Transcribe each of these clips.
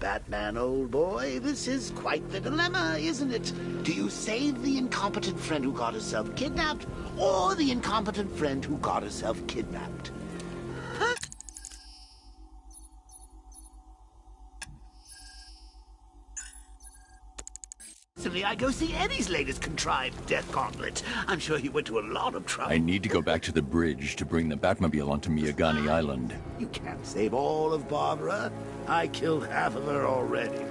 Batman, old boy. This is quite the dilemma, isn't it? Do you save the incompetent friend who got herself kidnapped, or the incompetent friend who got herself kidnapped? Huh? Recently, I go see Eddie's latest contrived death gauntlet. I'm sure he went to a lot of trouble. I need to go back to the bridge to bring the Batmobile onto Miyagani Island. You can't save all of Barbara. I killed half of her already.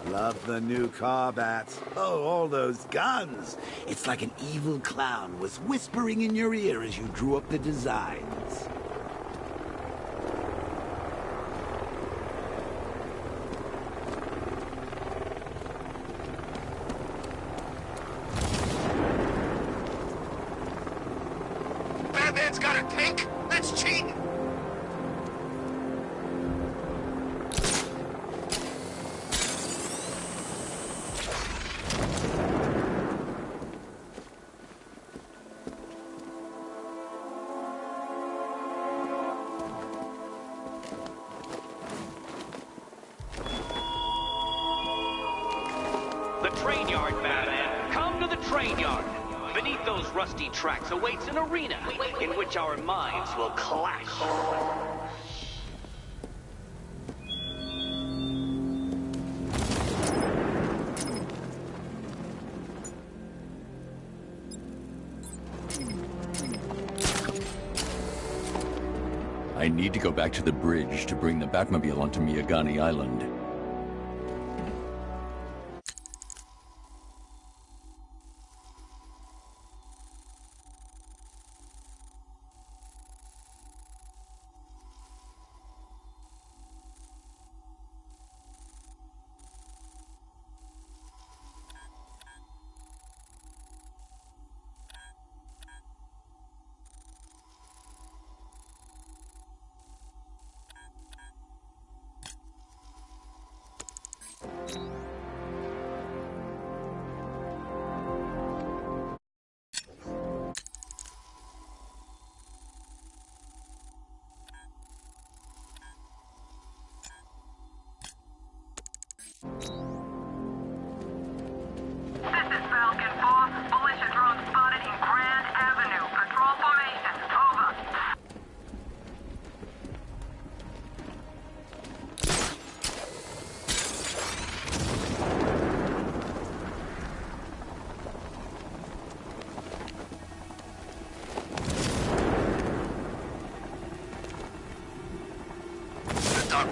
Love the new car, Bats. Oh, all those guns. It's like an evil clown was whispering in your ear as you drew up the designs. Batman's got a tank? That's cheating! The train yard, Batman. Come to the train yard. Beneath those rusty tracks awaits an arena in which our minds will clash. I need to go back to the bridge to bring the Batmobile onto Miyagani Island.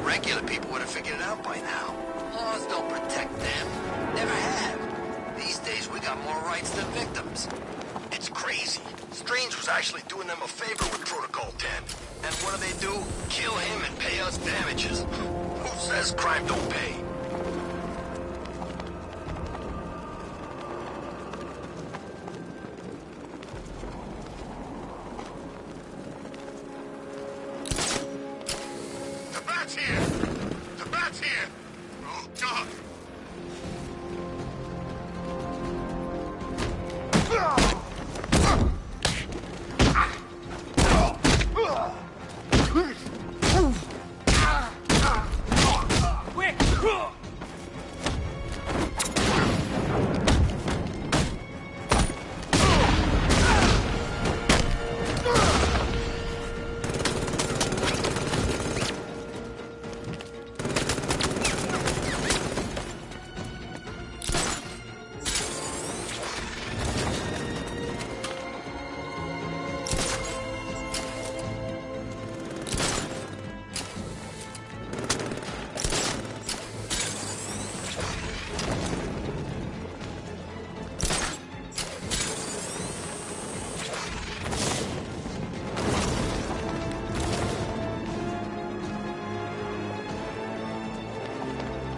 Regular people would have figured it out by now. Laws don't protect them. Never have. These days, we got more rights than victims. It's crazy. Strange was actually doing them a favor with Protocol 10. And what do? Kill him and pay us damages. Who says crime don't pay?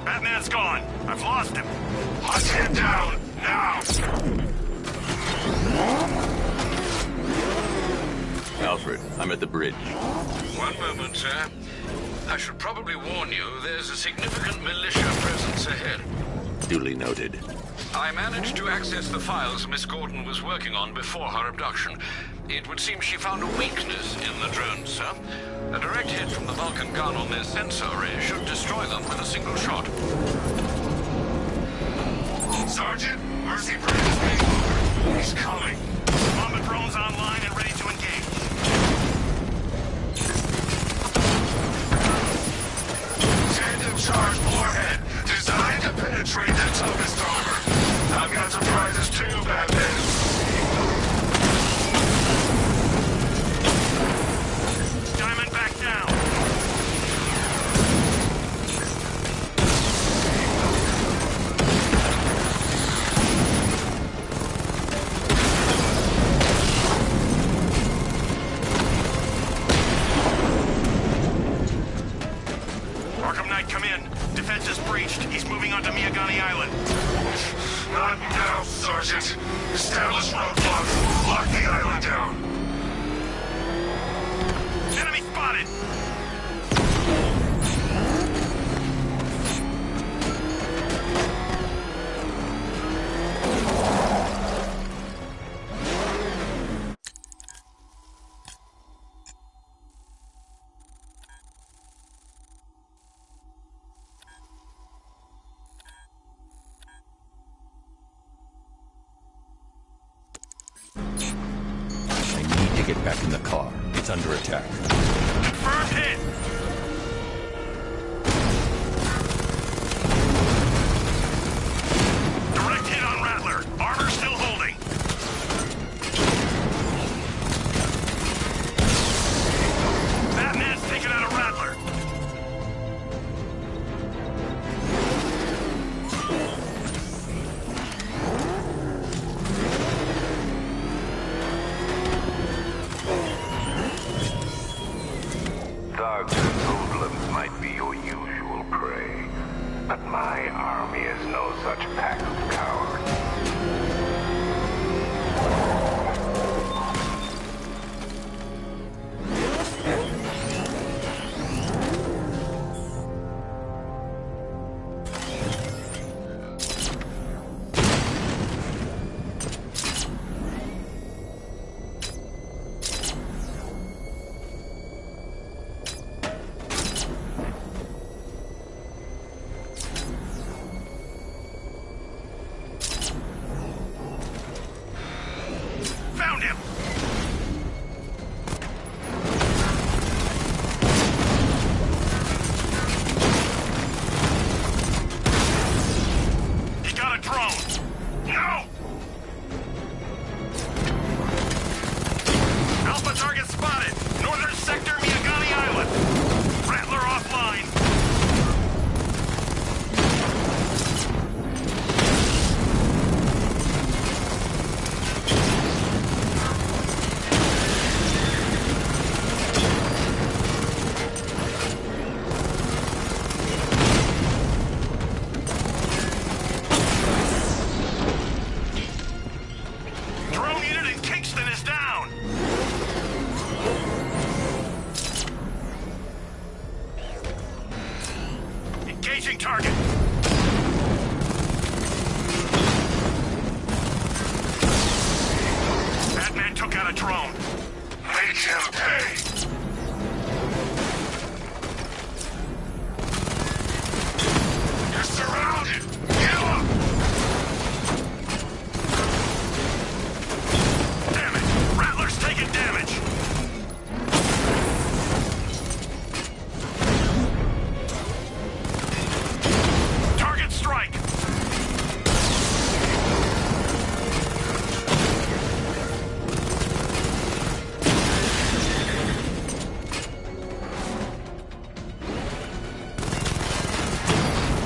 Batman's gone. I've lost him. Hunt him down, now! Alfred, I'm at the bridge. One moment, sir. I should probably warn you, there's a significant militia presence ahead. Duly noted. I managed to access the files Miss Gordon was working on before her abduction. It would seem she found a weakness in the drones, sir. A direct hit from the Vulcan gun on their sensor array should destroy them with a single shot. Sergeant, Mercy Bridge is being over. He's coming. Bomber drones online and ready to engage. Tandem charge warhead, designed to penetrate the toughest armor. I've got surprises too, Batman. Diamond back down. Arkham Knight, come in. Defense is breached. He's moving onto Miyagani Island. Not now, Sergeant. Establish roadblocks. Lock the island down. Enemy spotted! I need to get back in the car. It's under attack. Confirmed hit! Direct hit on Rattler. Armor still holding. Batman's taken out a Rattler. Thugs and hoodlums might be your usual prey, but my army is no such pack of cowards. Found him! He got a drone! No! Alpha target spotted! Northern sector, Miyagani Island! Rattler offline! Drone unit in Kingston is down! Engaging target! Batman took out a drone. Make him pay! You're surrounded! Get up! Damn it! Rattler's taking damage! Target strike!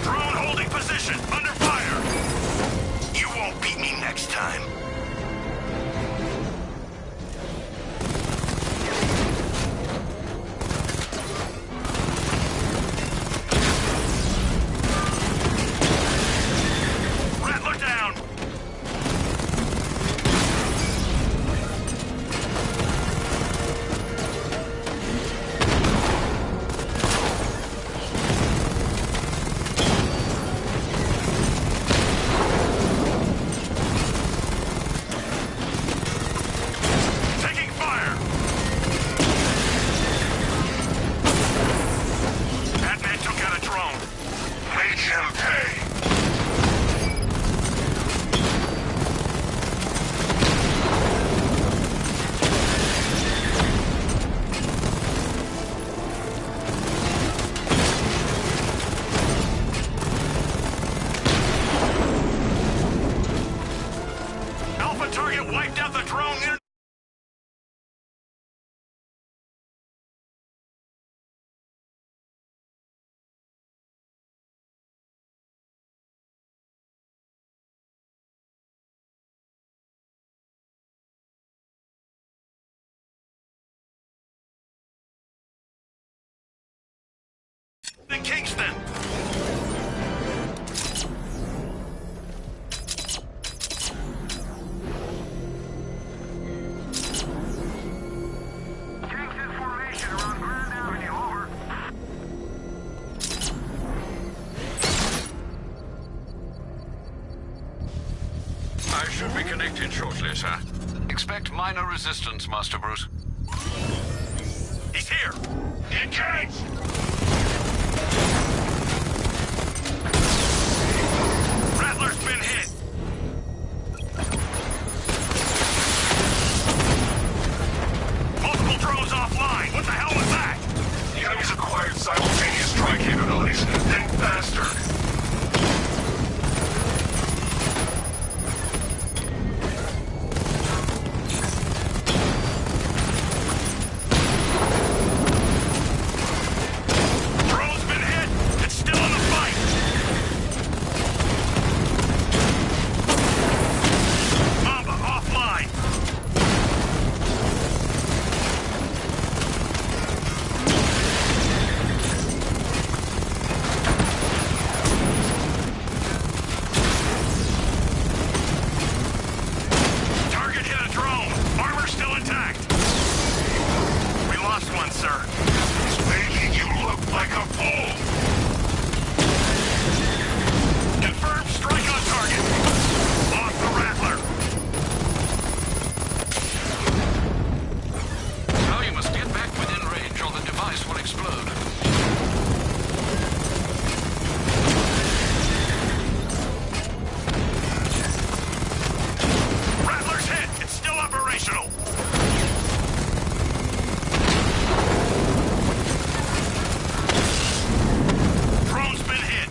Drone holding position, under fire! You won't beat me next time. Rattler down! reconnected shortly, sir. Expect minor resistance, Master Bruce. He's here! Engage! Rattler's been hit! Multiple drones offline! What the hell was that? The enemy's acquired simultaneous strike capabilities. Think faster! Drone's been hit! It's still in the fight! Mamba offline! Target hit a drone. Armor's still intact. We lost one, sir. It's making you look like a fool. Confirmed strike on target. Lost the Rattler. Now you must get back within range or the device will explode. Rattler's hit. It's still operational. Drone's been hit.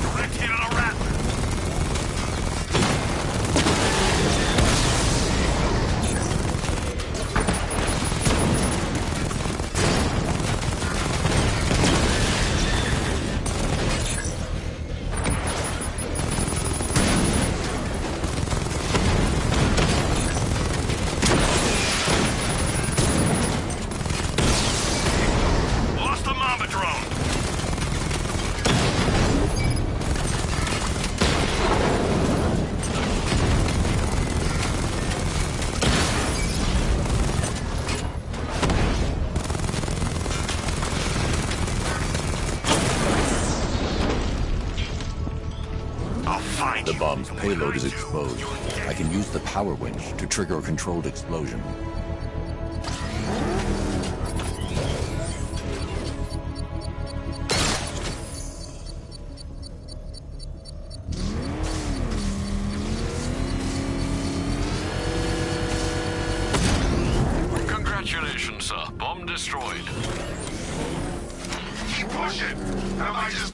Direct hit on a Rattler. Lost the Mamba drone. I'll find The you. bomb's payload is exposed. I can use the power winch to trigger a controlled explosion. Congratulations, sir. Bomb destroyed. Keep pushing. I might just...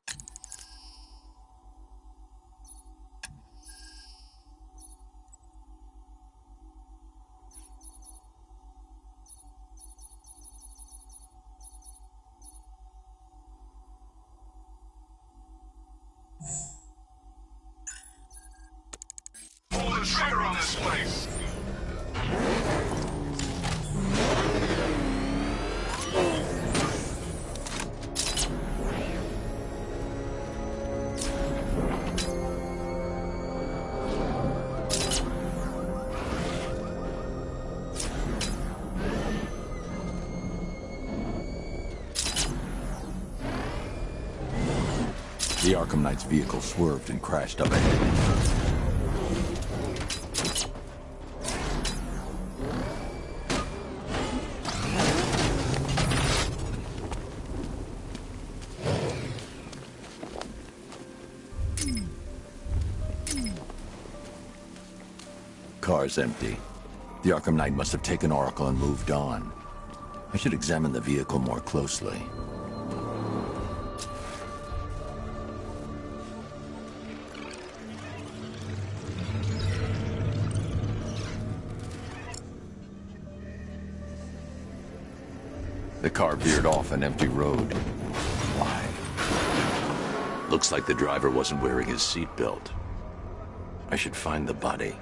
pull the trigger on this place. The Arkham Knight's vehicle swerved and crashed up ahead. Car's empty. The Arkham Knight must have taken Oracle and moved on. I should examine the vehicle more closely. The car veered off an empty road. Why? Looks like the driver wasn't wearing his seatbelt. I should find the body.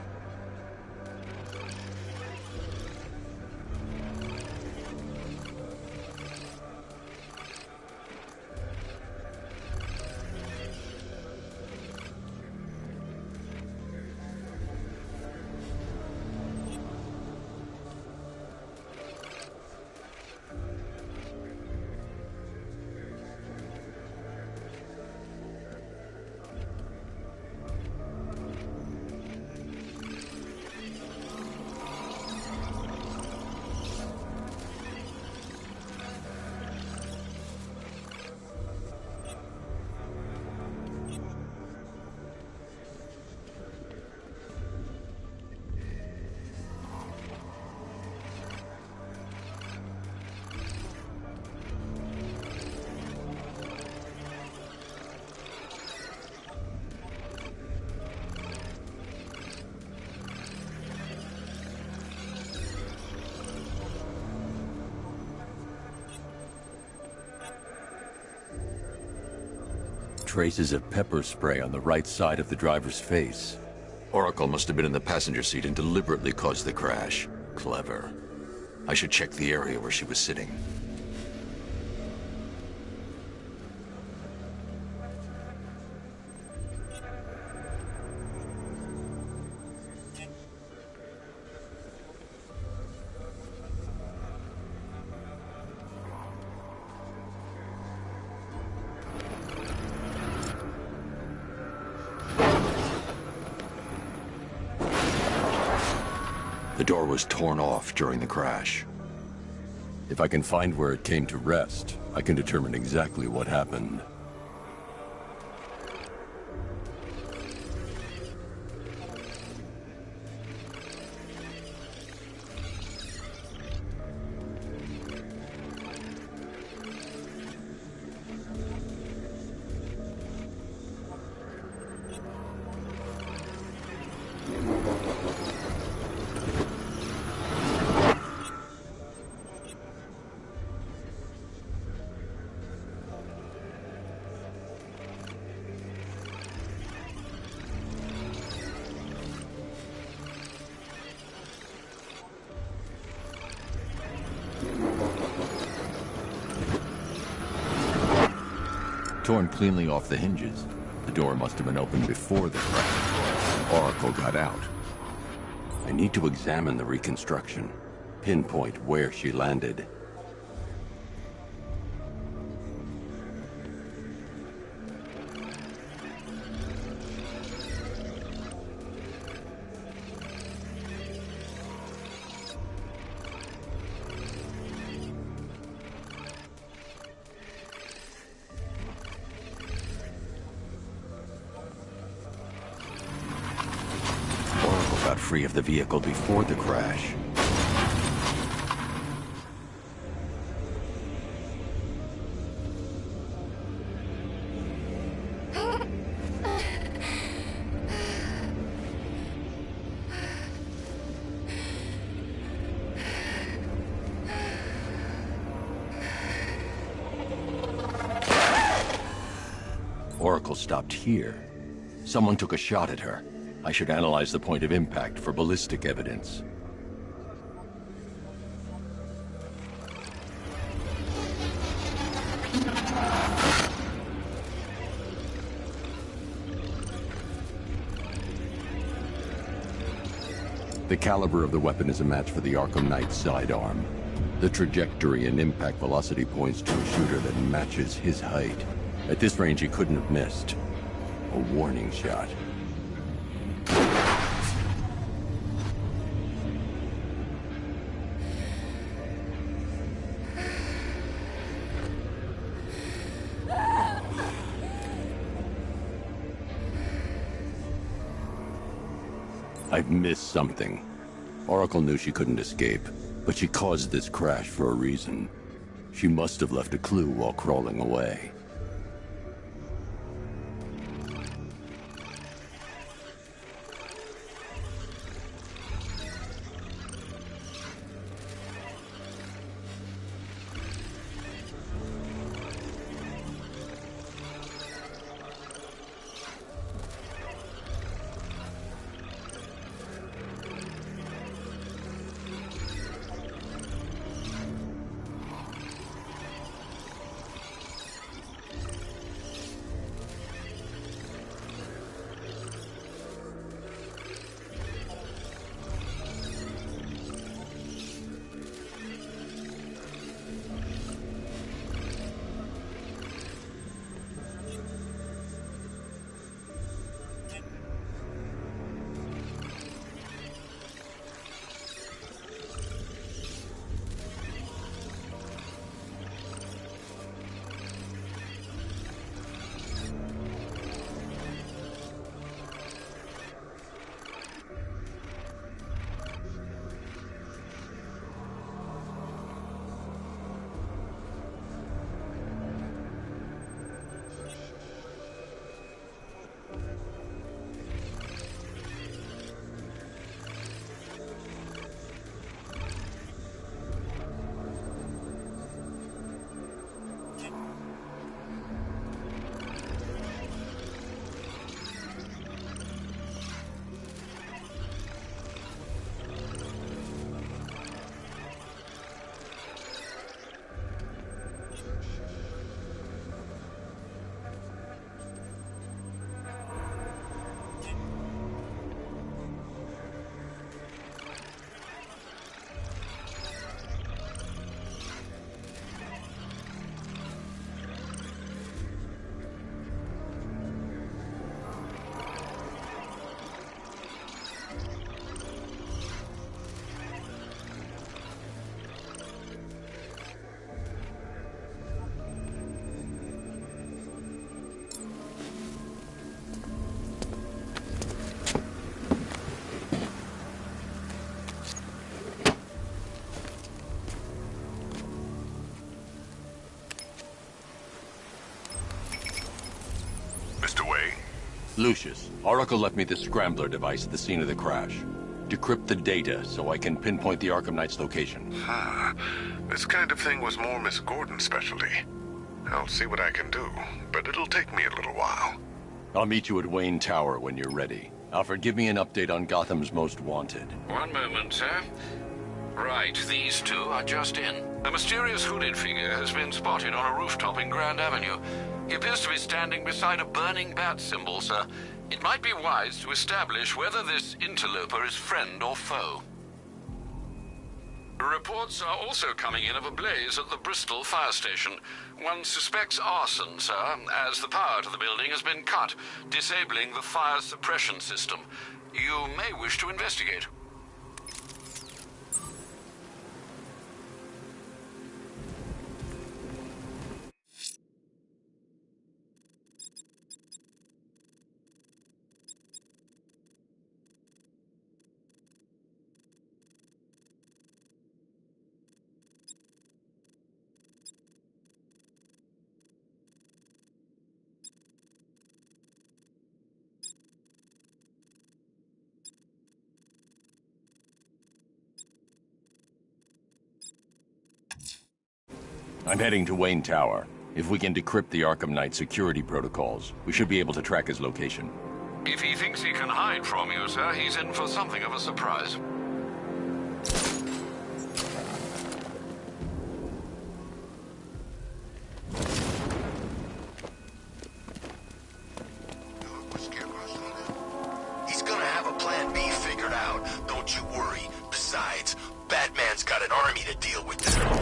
traces of pepper spray on the right side of the driver's face. Oracle must have been in the passenger seat and deliberately caused the crash. Clever. I should check the area where she was sitting. The door was torn off during the crash. If I can find where it came to rest, I can determine exactly what happened. Torn cleanly off the hinges. The door must have been opened before the crash. Oracle got out. I need to examine the reconstruction, pinpoint where she landed. Got free of the vehicle before the crash. Oracle stopped here. Someone took a shot at her. I should analyze the point of impact for ballistic evidence. The caliber of the weapon is a match for the Arkham Knight's sidearm. The trajectory and impact velocity points to a shooter that matches his height. At this range, he couldn't have missed. A warning shot. I've missed something. Oracle knew she couldn't escape, but she caused this crash for a reason. She must have left a clue while crawling away. Lucius, Oracle left me the Scrambler device at the scene of the crash. Decrypt the data so I can pinpoint the Arkham Knight's location. This kind of thing was more Miss Gordon's specialty. I'll see what I can do, but it'll take me a little while. I'll meet you at Wayne Tower when you're ready. Alfred, give me an update on Gotham's Most Wanted. One moment, sir. Right, these two are just in. A mysterious hooded figure has been spotted on a rooftop in Grand Avenue. He appears to be standing beside a burning bat symbol, sir. It might be wise to establish whether this interloper is friend or foe. Reports are also coming in of a blaze at the Bristol fire station. One suspects arson, sir, as the power to the building has been cut, disabling the fire suppression system. You may wish to investigate. I'm heading to Wayne Tower. If we can decrypt the Arkham Knight security protocols, we should be able to track his location. If he thinks he can hide from you, sir, he's in for something of a surprise. He's gonna have a plan B figured out, don't you worry. Besides, Batman's got an army to deal with now.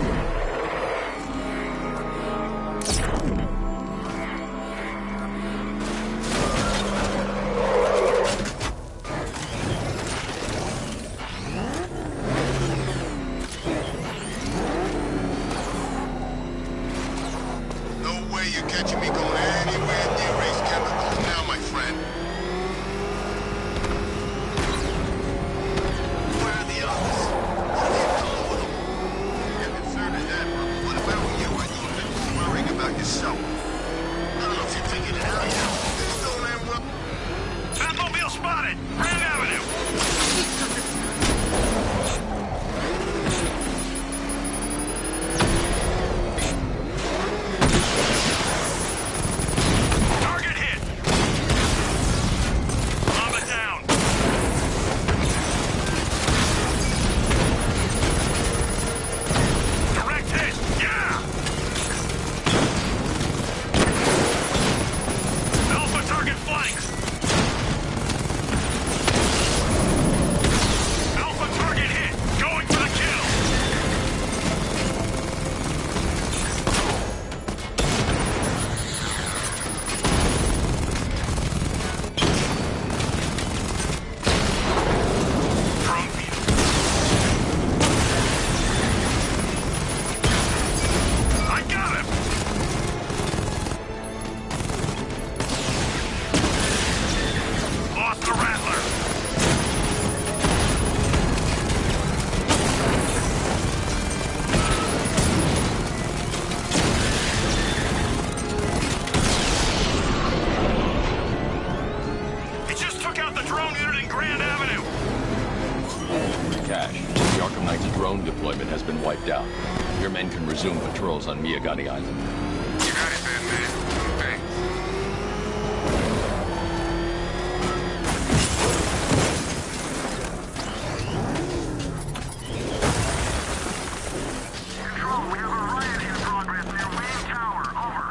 Your men can resume patrols on Miyagani Island. You got it then, man. Thanks. Control, we have a riot in progress near Wayne Tower. Over.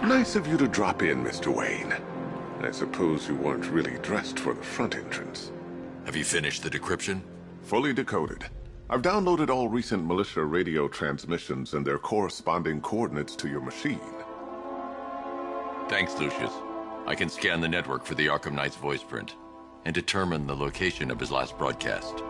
Nice of you to drop in, Mr. Wayne. I suppose you weren't really dressed for the front entrance. Have you finished the decryption? Fully decoded. I've downloaded all recent militia radio transmissions and their corresponding coordinates to your machine. Thanks, Lucius. I can scan the network for the Arkham Knight's voice print and determine the location of his last broadcast.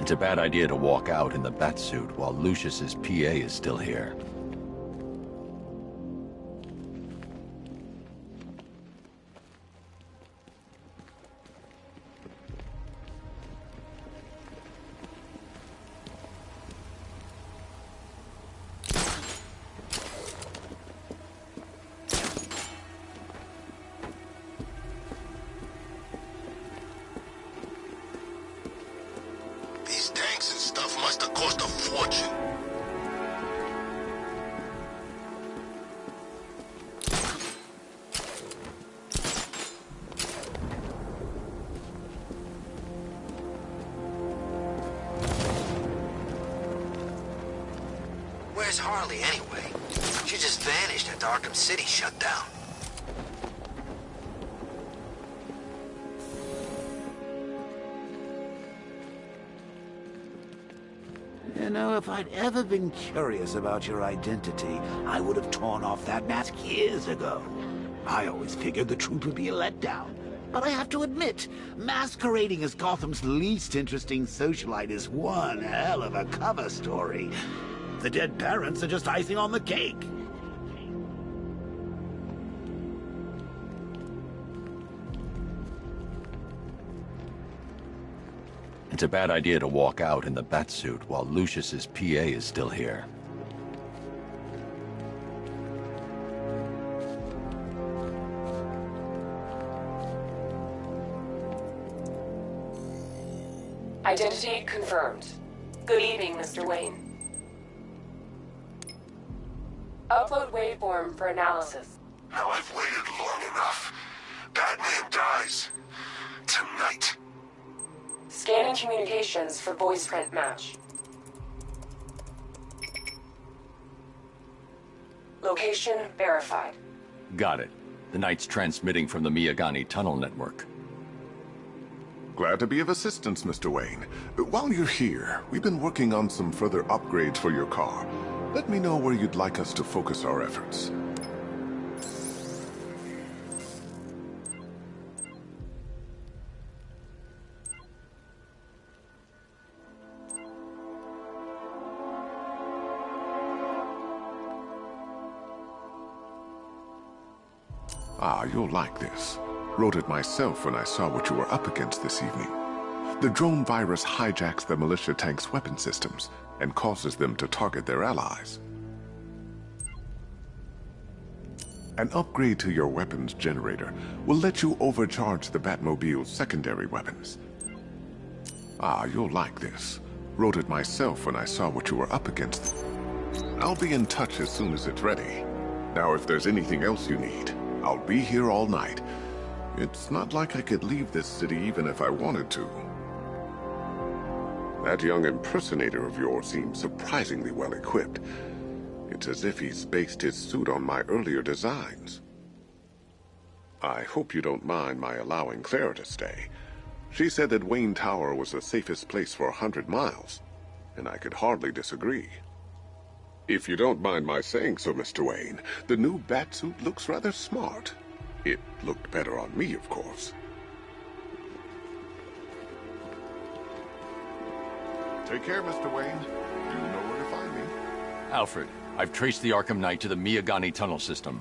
It's a bad idea to walk out in the Batsuit while Lucius's PA is still here. Where's Harley, anyway? She just vanished after Arkham City shut down. You know, if I'd ever been curious about your identity, I would have torn off that mask years ago. I always figured the truth would be a letdown. But I have to admit, masquerading as Gotham's least interesting socialite is one hell of a cover story. The dead parents are just icing on the cake. It's a bad idea to walk out in the Batsuit while Lucius's PA is still here. Identity confirmed. Good evening, Mr. Wayne. Upload waveform for analysis. Now I've waited long enough. Batman dies. Tonight. Scanning communications for voice print match. Location verified. Got it. The Knight's transmitting from the Miyagani tunnel network. Glad to be of assistance, Mr. Wayne. While you're here, we've been working on some further upgrades for your car. Let me know where you'd like us to focus our efforts. Ah, you'll like this. Wrote it myself when I saw what you were up against this evening. The drone virus hijacks the militia tank's weapon systems and causes them to target their allies. An upgrade to your weapons generator will let you overcharge the Batmobile's secondary weapons. Ah, you'll like this. Wrote it myself when I saw what you were up against. I'll be in touch as soon as it's ready. Now, if there's anything else you need, I'll be here all night. It's not like I could leave this city even if I wanted to. That young impersonator of yours seems surprisingly well equipped. It's as if he's based his suit on my earlier designs. I hope you don't mind my allowing Clara to stay. She said that Wayne Tower was the safest place for 100 miles, and I could hardly disagree. If you don't mind my saying so, Mr. Wayne, the new Batsuit looks rather smart. It looked better on me, of course. Take care, Mr. Wayne. You know where to find me. Alfred, I've traced the Arkham Knight to the Miyagani tunnel system.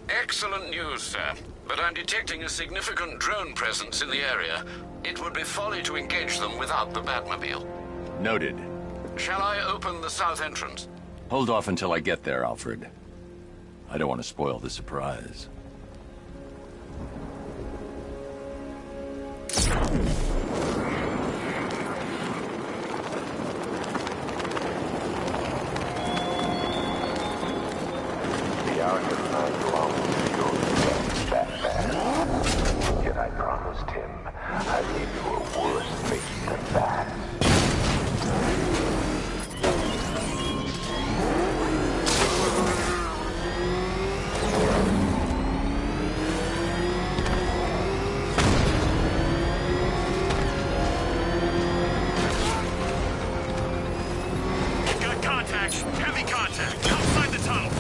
Excellent news, sir. But I'm detecting a significant drone presence in the area. It would be folly to engage them without the Batmobile. Noted. Shall I open the south entrance? Hold off until I get there, Alfred. I don't want to spoil the surprise. The Arkham Knight belongs to your defense, Batman. Yet I promised him I'd give you a worse fate than that. Got contact. Heavy contact. Outside the tunnel.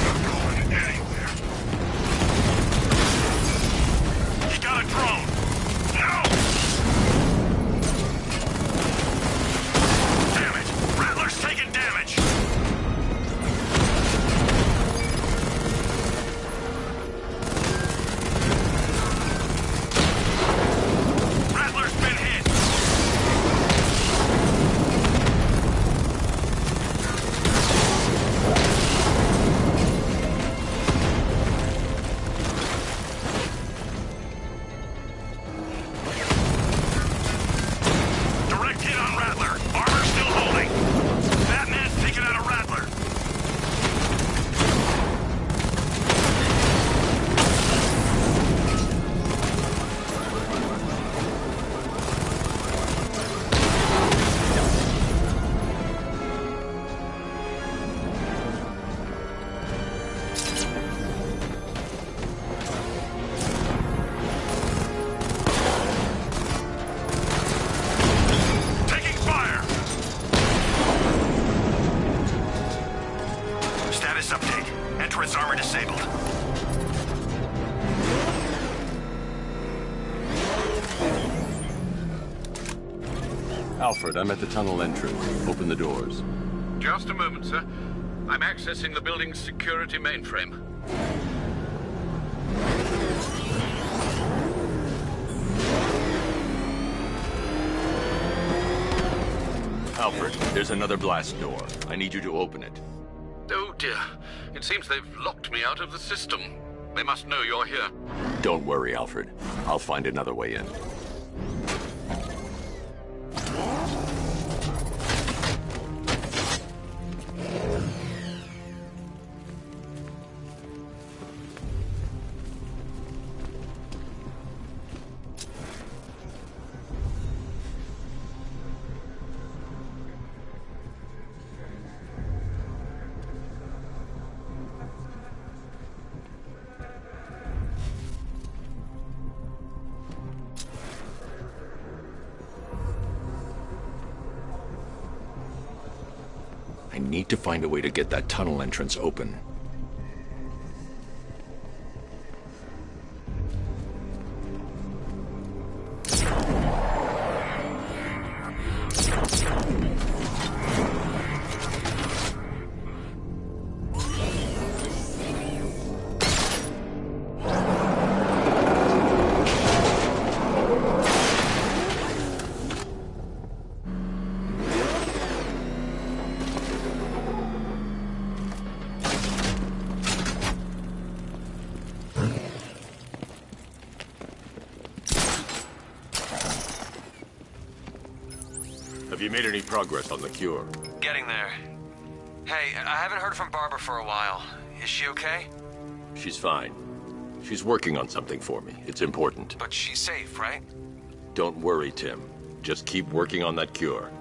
Not going anywhere. He got a drone. No! Damn it! Rattler's taking damage. Rattler's been hit. Direct hit on Rattler. Armor still holding. Batman's taking out a Rattler. Taking fire. Status update. Entrance armor disabled. Alfred, I'm at the tunnel entrance. Open the doors. Just a moment, sir. I'm accessing the building's security mainframe. Alfred, there's another blast door. I need you to open it. Oh dear. It seems they've locked me out of the system. They must know you're here. Don't worry, Alfred. I'll find another way in. I need to find a way to get that tunnel entrance open. Have you made any progress on the cure? Getting there. Hey, I haven't heard from Barbara for a while. Is she okay? She's fine. She's working on something for me. It's important. But she's safe, right? Don't worry, Tim. Just keep working on that cure.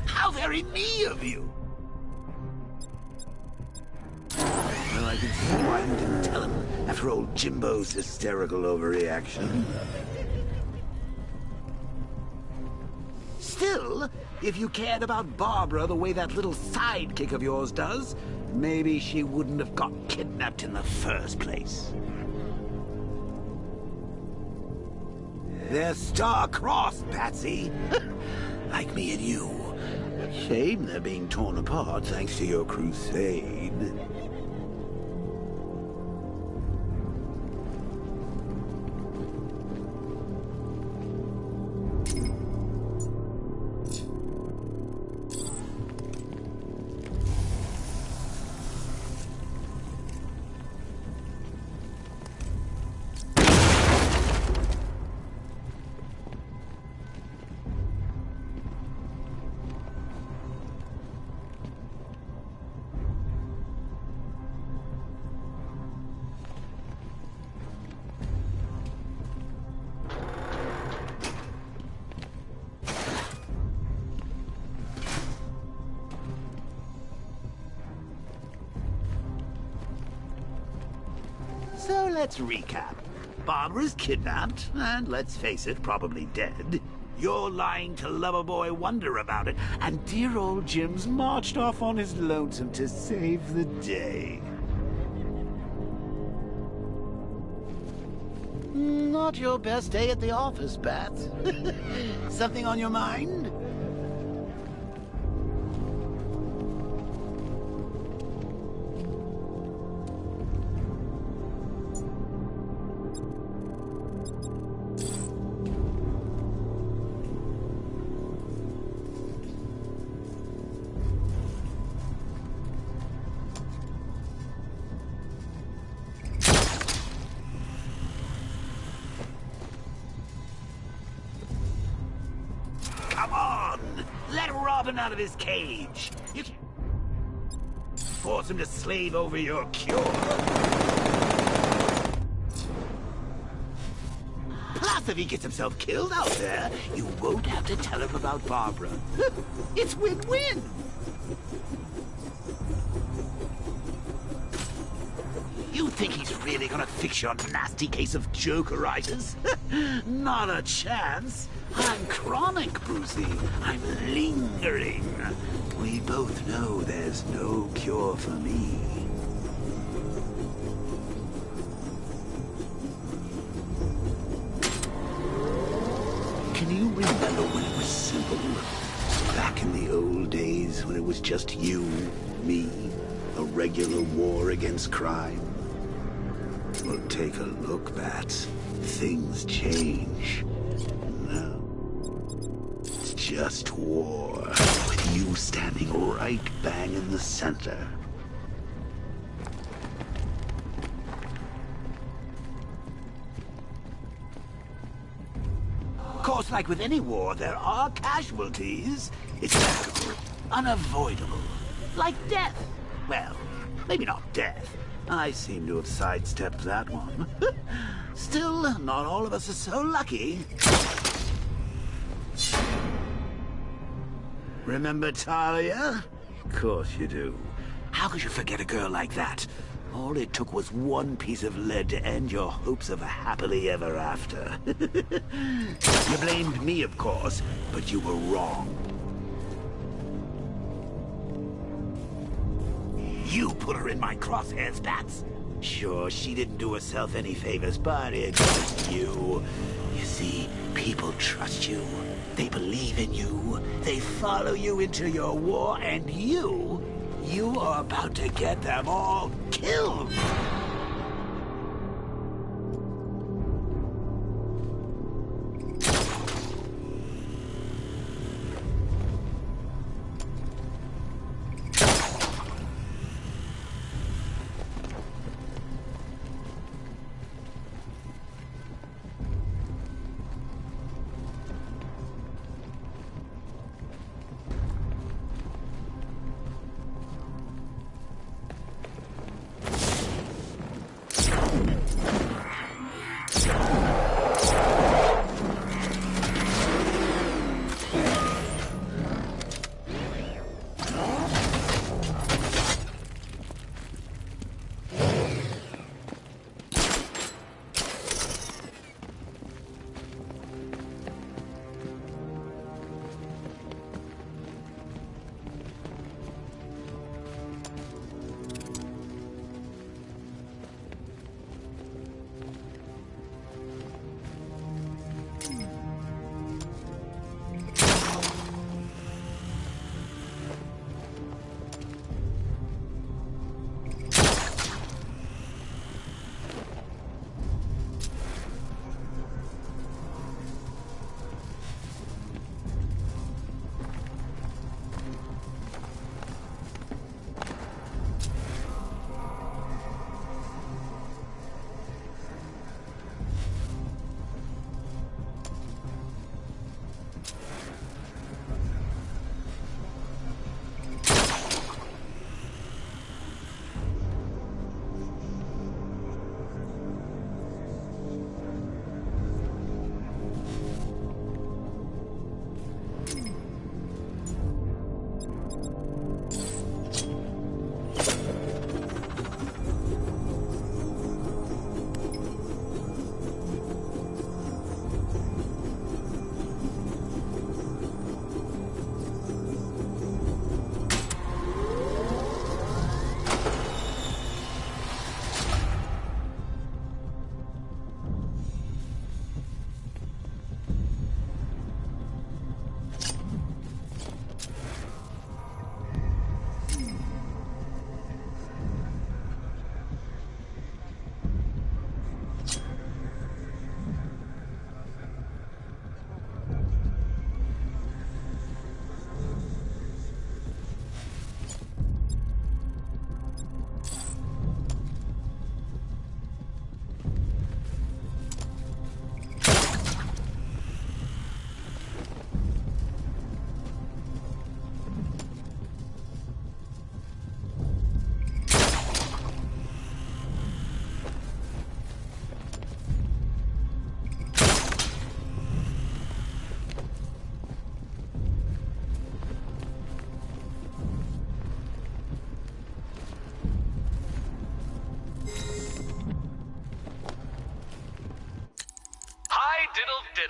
How very me of you! Well, I can see why you didn't tell him after old Jimbo's hysterical overreaction. Still, if you cared about Barbara the way that little sidekick of yours does, maybe she wouldn't have got kidnapped in the first place. They're star-crossed, Patsy. Like me and you. Shame they're being torn apart thanks to your crusade. So let's recap. Barbara's kidnapped, and let's face it, probably dead. You're lying to Loverboy Wonder about it, and dear old Jim's marched off on his lonesome to save the day. Not your best day at the office, Bats. Something on your mind? Come on! Let Robin out of his cage! You can't force him to slave over your cure. Plus, if he gets himself killed out there, you won't have to tell him about Barbara. It's win-win! You think he's really gonna fix your nasty case of jokeritis? Not a chance. I'm chronic, Brucey. I'm lingering. We both know there's no cure for me. Can you remember when it was simple? Back in the old days when it was just you, me, a regular war against crime? Well, take a look, Bats. Things change. No. It's just war, with you standing right bang in the center. Of course, like with any war, there are casualties. It's unavoidable. Like death. Well, maybe not death. I seem to have sidestepped that one. Still, not all of us are so lucky. Remember Talia? Of course you do. How could you forget a girl like that? All it took was one piece of lead to end your hopes of a happily ever after. You blamed me, of course, but you were wrong. You put her in my crosshairs, Bats. Sure, she didn't do herself any favors, but it was you. You see, people trust you. They believe in you. They follow you into your war, and you are about to get them all killed.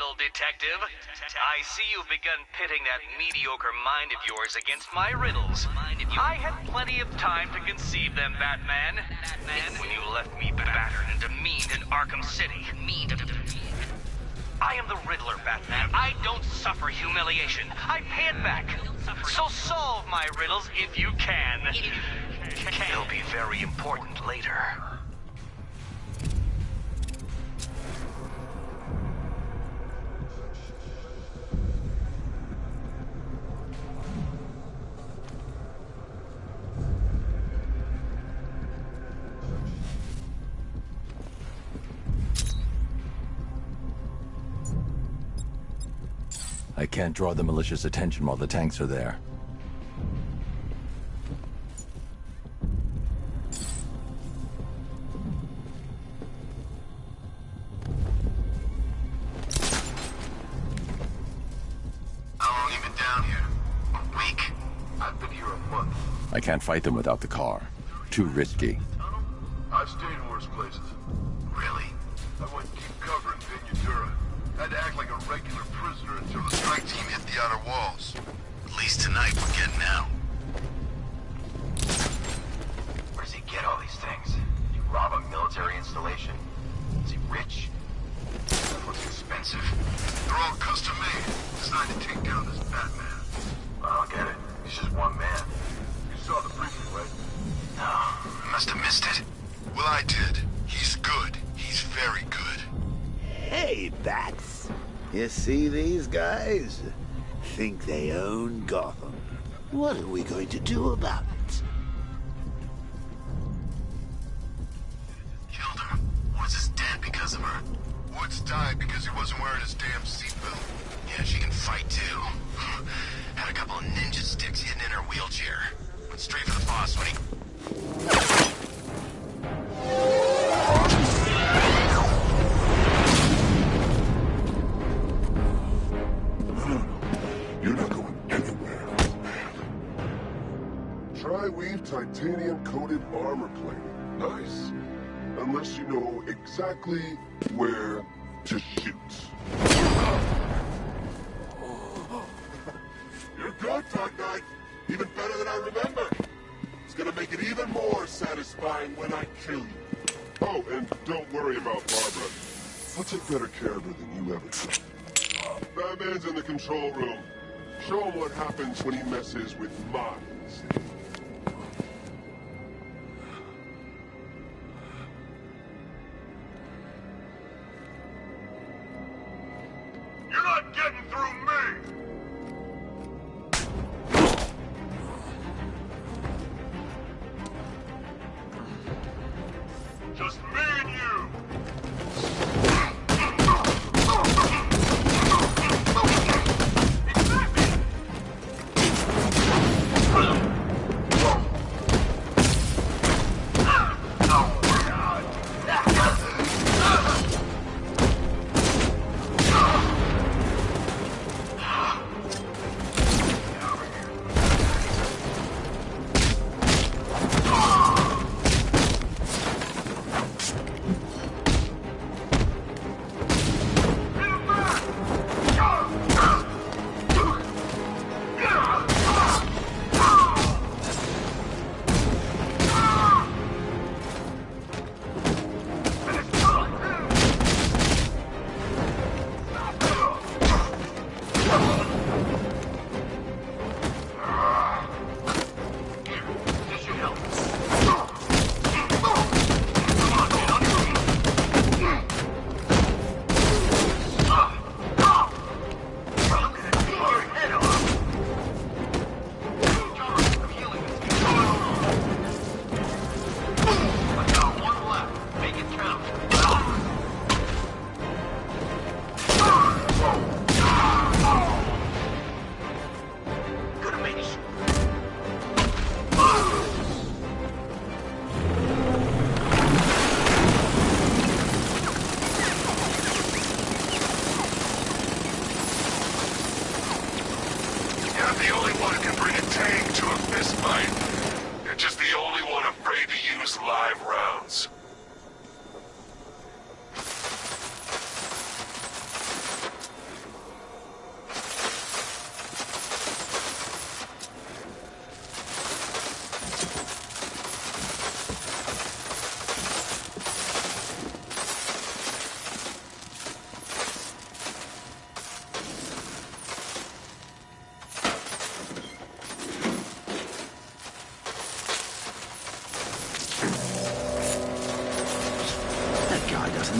little detective. I see you've begun pitting that mediocre mind of yours against my riddles. I had plenty of time to conceive them, Batman. When you left me battered and demeaned in Arkham City. I am the Riddler, Batman. I don't suffer humiliation. I pay it back. So solve my riddles if you can. They'll be very important later. I can't draw the malicious attention while the tanks are there. How long you been down here? A week? I've been here a month. I can't fight them without the car. Too risky. I've stayed in worse places. Really? I went deep cover in Vignadura. Had to act like a regular prisoner until the strike team hit the outer walls. At least tonight we're getting out. Where does he get all these things? Did you rob a military installation? Is he rich? That looks expensive. They're all custom made, designed to take down this Batman. I don't get it. He's just one man. You saw the briefing, right? No. I must have missed it. Well, I did. He's good. He's very good. Hey, Bats. You see these guys? Think they own Gotham. What are we going to do about it? Killed her. Woods is dead because of her. Woods died because he wasn't wearing his damn seatbelt. Yeah, she can fight too. Had a couple of ninja sticks hidden in her wheelchair. Went straight for the boss when he... You're not going anywhere, man. Tri-weave titanium-coated armor plating. Nice. Unless you know exactly where to shoot. You're good, Dark Knight. Even better than I remember. It's gonna make it even more satisfying when I kill you. Oh, and don't worry about Barbara. I'll take better care of her than you ever did. Batman's in the control room. Show him what happens when he messes with minds. You're not getting through me! Just me and you!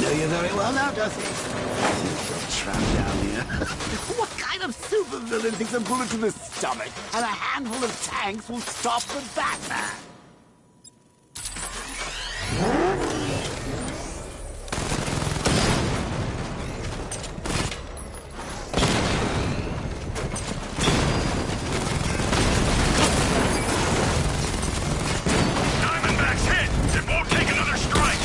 know you very well now, does he? Trap down here. What kind of supervillain thinks a bullet to the stomach and a handful of tanks will stop the Batman? Diamondback's hit! It won't take another strike!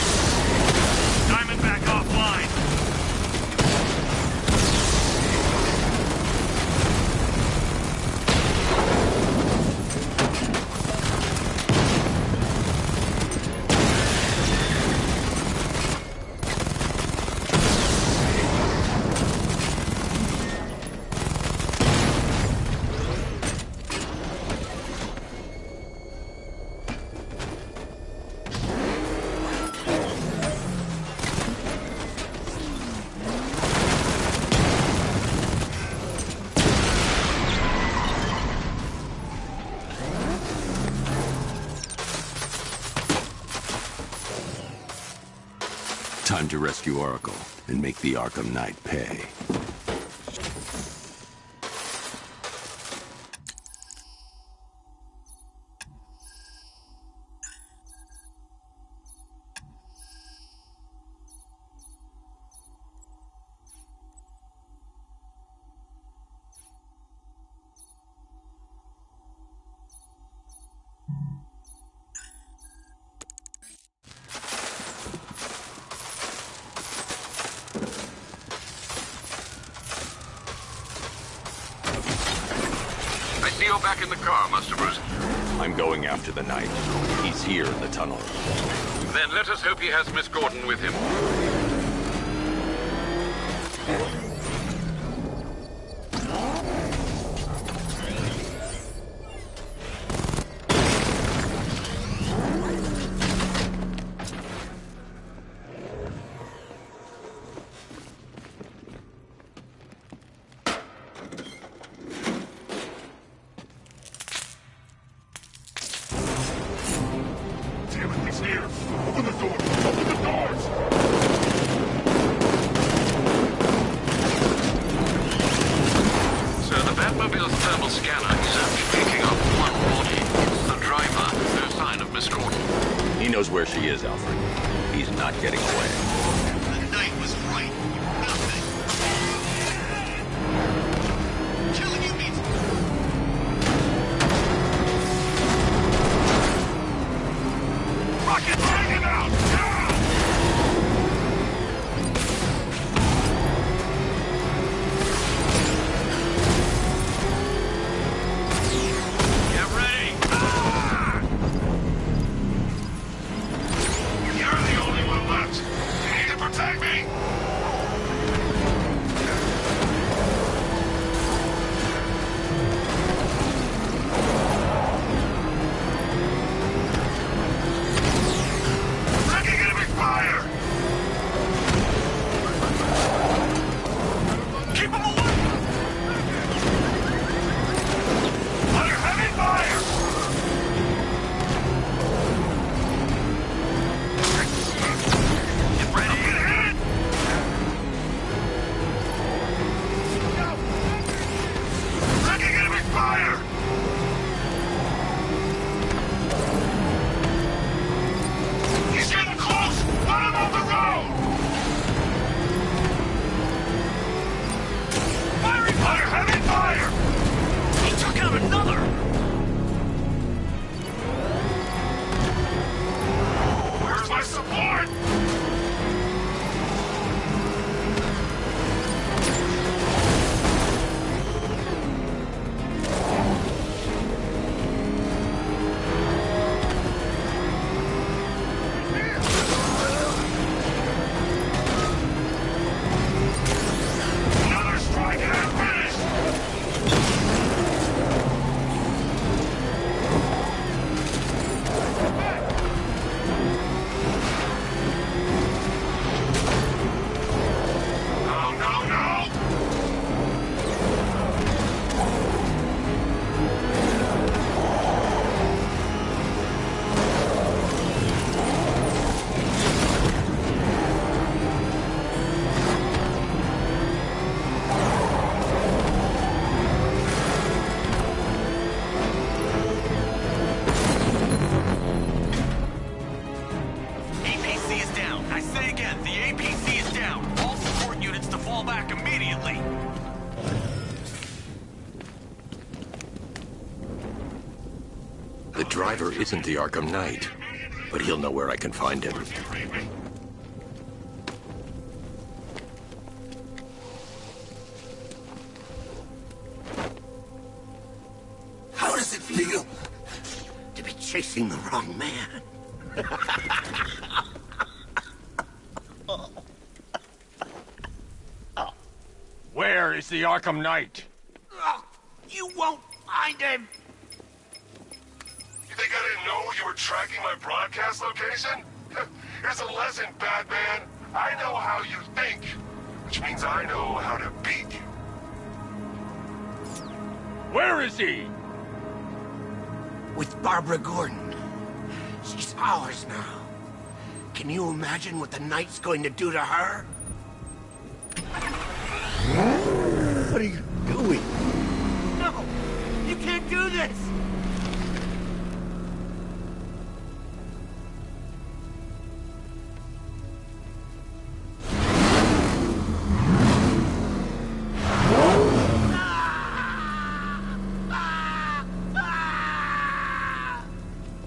Diamondback offline! Time to rescue Oracle and make the Arkham Knight pay. You're back in the car, Master Bruce. I'm going after the Knight. He's here in the tunnel. Then let us hope he has Miss Gordon with him. Here! Open the door! Open the doors! So the Batmobile's thermal scanner is only picking up one body. It's the driver. No sign of Miss Gordon. He knows where she is, Alfred. He's not getting away. The Knight was right. Nothing. Killing you means... Rocket, take him out! Now! Get ready! Ah! You're the only one left. The driver isn't the Arkham Knight, but he'll know where I can find him. How does it feel to be chasing the wrong man? Where is the Arkham Knight? Oh, you won't find him! You think I didn't know you were tracking my broadcast location? Here's a lesson, Batman. I know how you think, which means I know how to beat you. Where is he? With Barbara Gordon. She's ours now. Can you imagine what the Knight's going to do to her? What are you doing? No! You can't do this!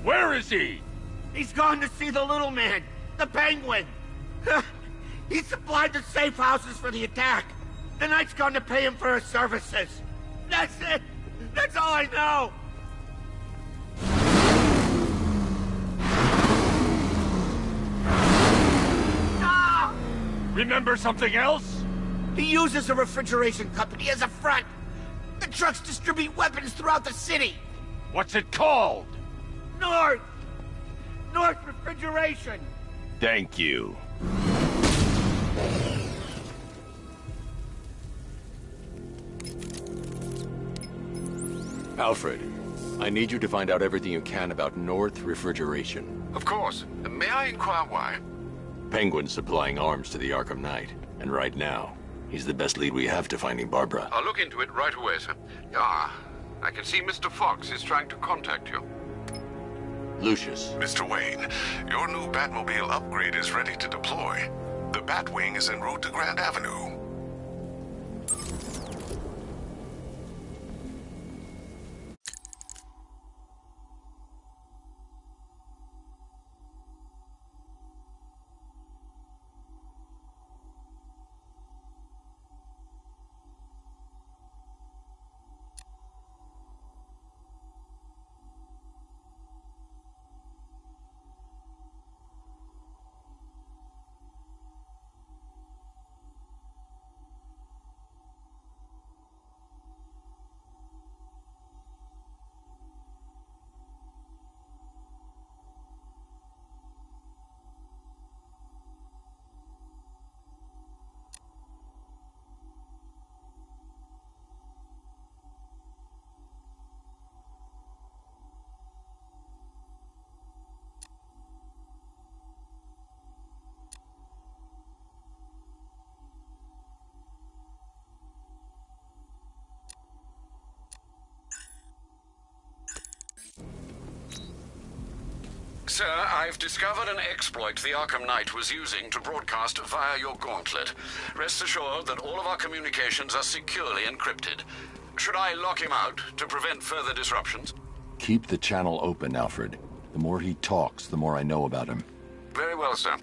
Where is he? He's gone to see the little man, the Penguin. He supplied the safe houses for the attack. The Knight's gone to pay him for his services. That's it. That's all I know. Ah! Remember something else? He uses a refrigeration company as a front. The trucks distribute weapons throughout the city. What's it called? North Refrigeration. Thank you. Alfred, I need you to find out everything you can about North Refrigeration. Of course. May I inquire why? Penguin's supplying arms to the Arkham Knight, and right now, he's the best lead we have to finding Barbara. I'll look into it right away, sir. Ah, I can see Mr. Fox is trying to contact you. Lucius. Mr. Wayne, your new Batmobile upgrade is ready to deploy. The Batwing is en route to Grand Avenue. Sir, I've discovered an exploit the Arkham Knight was using to broadcast via your gauntlet. Rest assured that all of our communications are securely encrypted. Should I lock him out to prevent further disruptions? Keep the channel open, Alfred. The more he talks, the more I know about him. Very well, sir.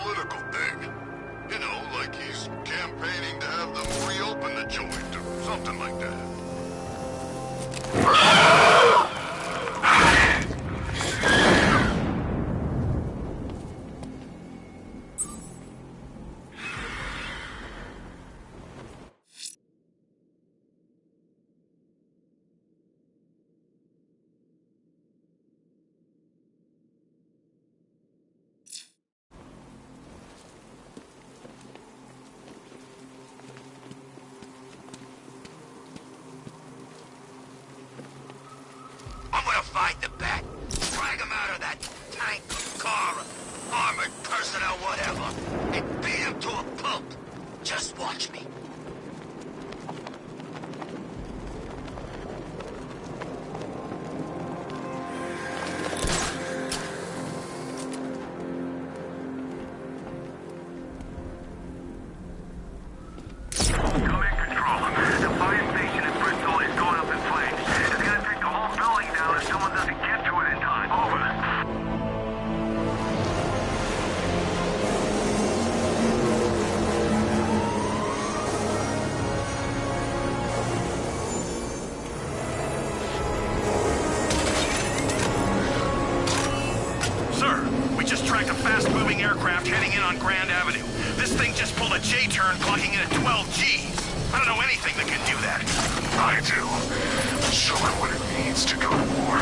political thing. You know, like he's campaigning to have them reopen the joint or something like that. I'm gonna find the Bat, drag him out of that tank, car, armored personnel, whatever, and beat him to a pulp. Just watch me. fast-moving aircraft heading in on Grand Avenue. This thing just pulled a J-turn, clocking in at 12 Gs. I don't know anything that can do that. I do. Show it what it means to go to war.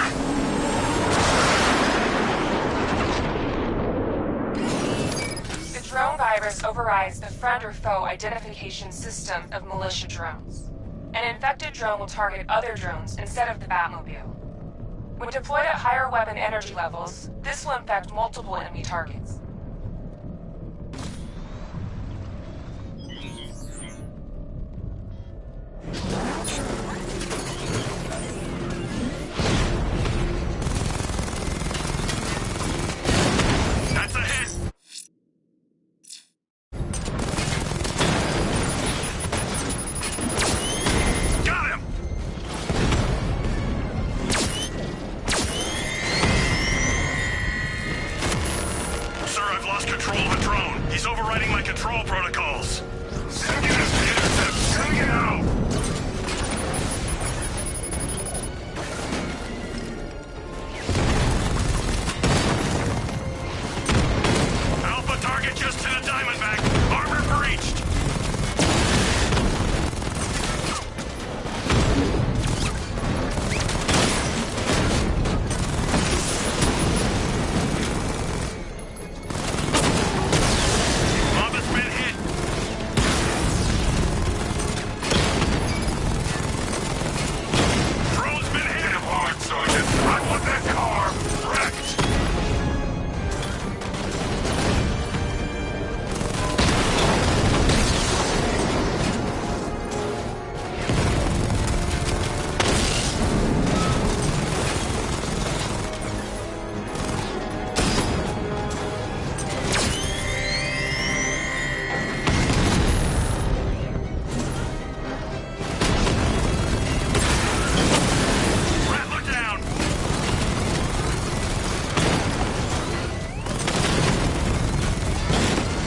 The drone virus overrides the friend or foe identification system of militia drones. An infected drone will target other drones instead of the Batmobile. When deployed at higher weapon energy levels, this will infect multiple enemy targets. That's a hit! Got him! Sir, I've lost control of a drone. He's overriding my control protocols. Send units to intercept. Send it out! Alpha target just hit a Diamondback. Armor breached. Lava's been hit. Drone's been hit. Hit him hard, Sergeant. I want that car wrecked. Rattler down.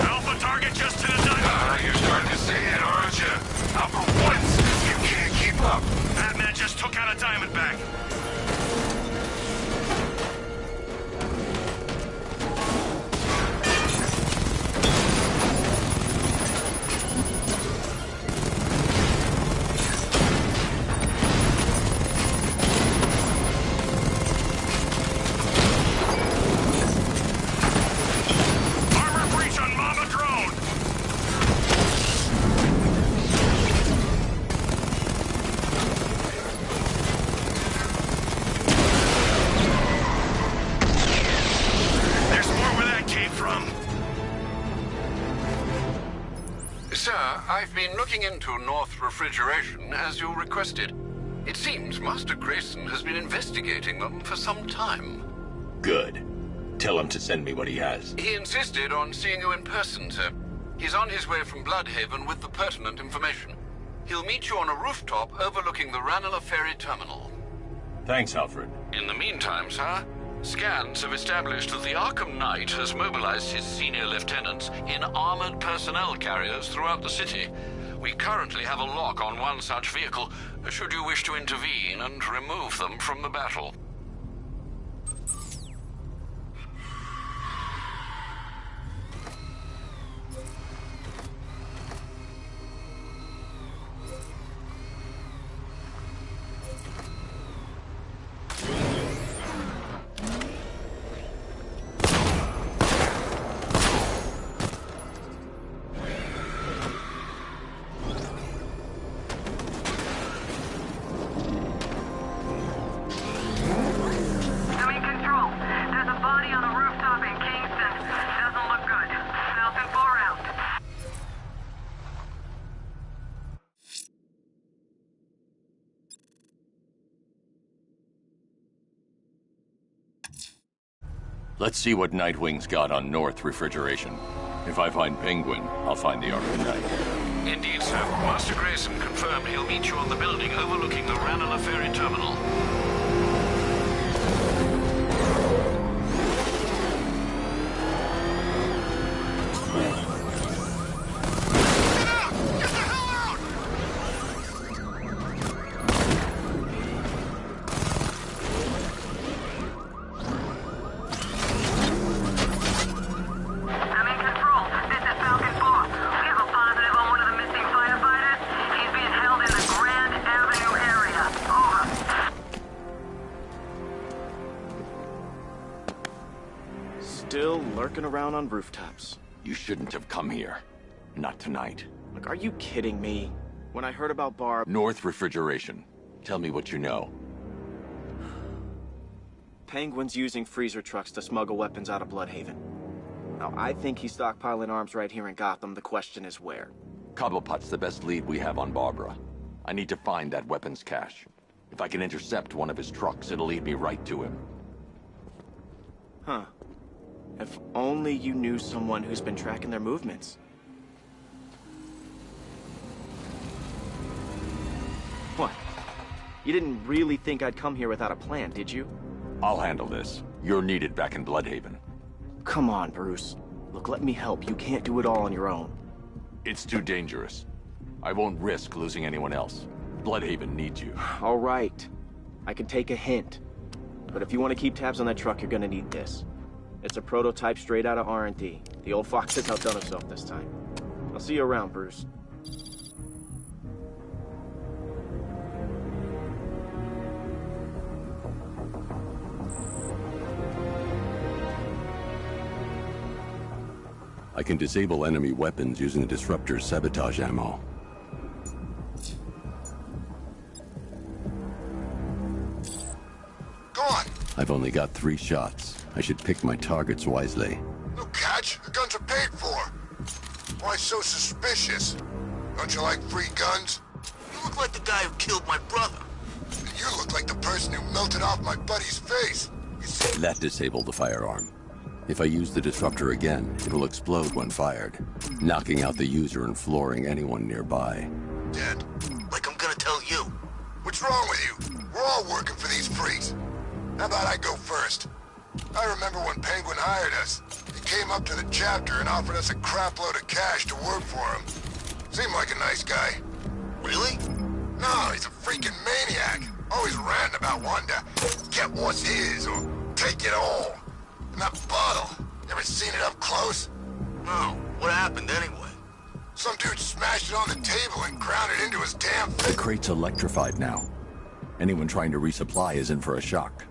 Alpha target just hit a Diamondback. You're starting to see it, aren't you? Now for once, you can't keep up. Batman just took out a Diamondback. Armor breach on Mama drone. There's more where that came from. Sir, I've been looking into North Refrigeration as you requested. It seems Master Grayson has been investigating them for some time. Good. Tell him to send me what he has. He insisted on seeing you in person, sir. He's on his way from Bloodhaven with the pertinent information. He'll meet you on a rooftop overlooking the Ranelagh Ferry Terminal. Thanks, Alfred. In the meantime, sir, Scans have established that the Arkham Knight has mobilized his senior lieutenants in armored personnel carriers throughout the city. We currently have a lock on one such vehicle, should you wish to intervene and remove them from the battle. Let's see what Nightwing's got on North Refrigeration. If I find Penguin, I'll find the Arkham Knight. Indeed, sir. Master Grayson confirmed he'll meet you on the building overlooking the Ranelagh Ferry Terminal. Still lurking around on rooftops. You shouldn't have come here. Not tonight. Look, are you kidding me? When I heard about Barb... North Refrigeration. Tell me what you know. Penguin's using freezer trucks to smuggle weapons out of Bloodhaven. Now, I think he's stockpiling arms right here in Gotham. The question is where. Cobblepot's the best lead we have on Barbara. I need to find that weapons cache. If I can intercept one of his trucks, it'll lead me right to him. Huh. If only you knew someone who's been tracking their movements. What? You didn't really think I'd come here without a plan, did you? I'll handle this. You're needed back in Bloodhaven. Come on, Bruce. Look, let me help. You can't do it all on your own. It's too dangerous. I won't risk losing anyone else. Bloodhaven needs you. All right. I can take a hint. But if you want to keep tabs on that truck, you're gonna need this. It's a prototype straight out of R&D. The old fox has outdone himself this time. I'll see you around, Bruce. I can disable enemy weapons using the Disruptor's sabotage ammo. Go on! I've only got 3 shots. I should pick my targets wisely. No catch. The guns are paid for. Why so suspicious? Don't you like free guns? You look like the guy who killed my brother. And you look like the person who melted off my buddy's face. You see? That disabled the firearm. If I use the disruptor again, it will explode when fired, knocking out the user and flooring anyone nearby. Dead. Like I'm gonna tell you. What's wrong with you? We're all working for these freaks. How about I go first? I remember when Penguin hired us. He came up to the chapter and offered us a crap load of cash to work for him. Seemed like a nice guy. Really? No, he's a freaking maniac. Always ranting about wanting to get what's his or take it all. And that bottle, you ever seen it up close? No. What happened anyway? Some dude smashed it on the table and ground it into his damn The face. crate's electrified now. Anyone trying to resupply is in for a shock.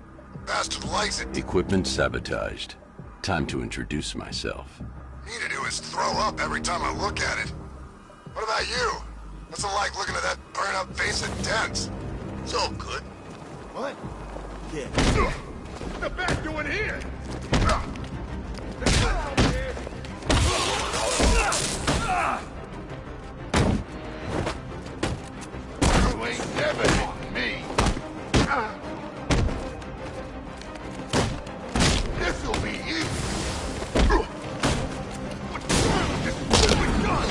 Bastard likes it. Equipment sabotaged. Time to introduce myself. Need to do is throw up every time I look at it. What about you? What's it like looking at that burn-up face of Dents? It's all good. What? Yeah. What's the bat doing here? You ain't never hitting me. This'll be easy. What's wrong with this stupid gun?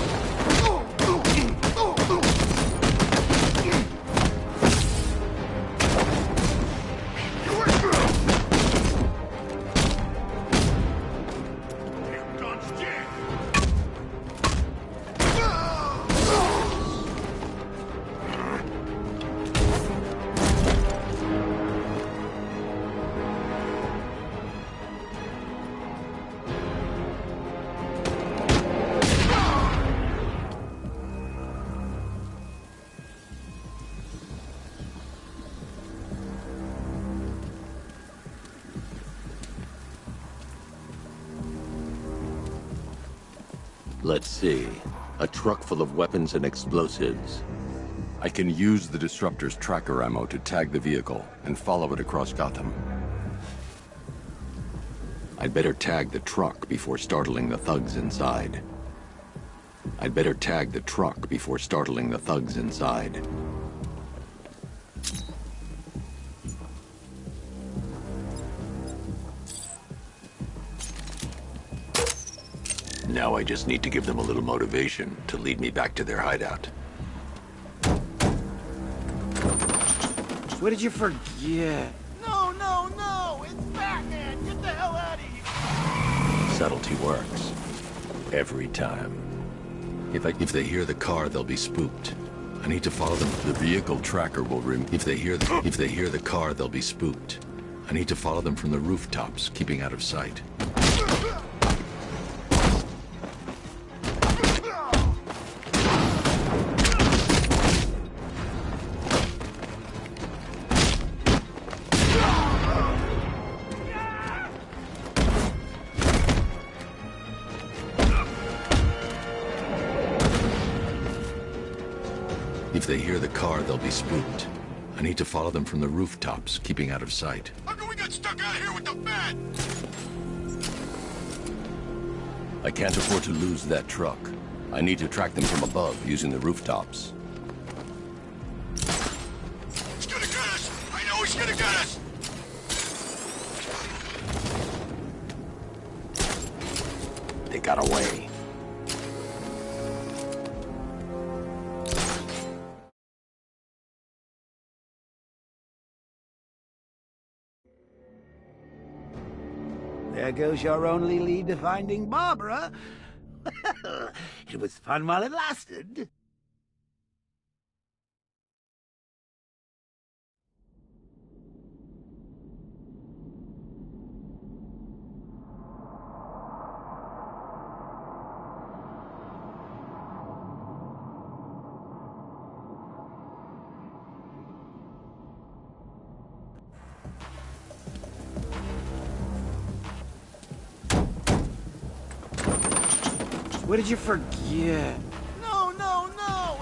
Let's see. A truck full of weapons and explosives. I can use the disruptor's tracker ammo to tag the vehicle and follow it across Gotham. I'd better tag the truck before startling the thugs inside. Now I just need to give them a little motivation to lead me back to their hideout. What did you forget? No! It's Batman! Get the hell out of here! Subtlety works. Every time. If they hear the car, they'll be spooked. I need to follow them. The vehicle tracker will if they hear the car, they'll be spooked. I need to follow them from the rooftops, keeping out of sight. If they hear the car, they'll be spooked. I need to follow them from the rooftops, keeping out of sight. How come we got stuck out here with the bat? I can't afford to lose that truck. I need to track them from above, using the rooftops. He's gonna get us! I know he's gonna get us! They got away. There goes your only lead to finding Barbara. It was fun while it lasted. What did you forget? No!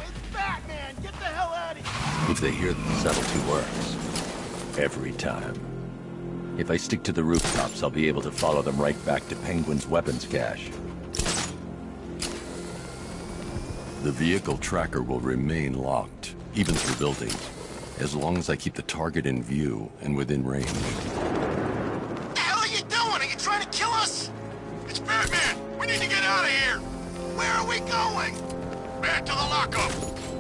It's Batman! Get the hell out of here! If they hear the subtlety works. Every time. If I stick to the rooftops, I'll be able to follow them right back to Penguin's weapons cache. The vehicle tracker will remain locked, even through buildings, as long as I keep the target in view and within range. What the hell are you doing? Are you trying to kill us? It's Batman! We need to get out of here! Where are we going? Back to the lockup!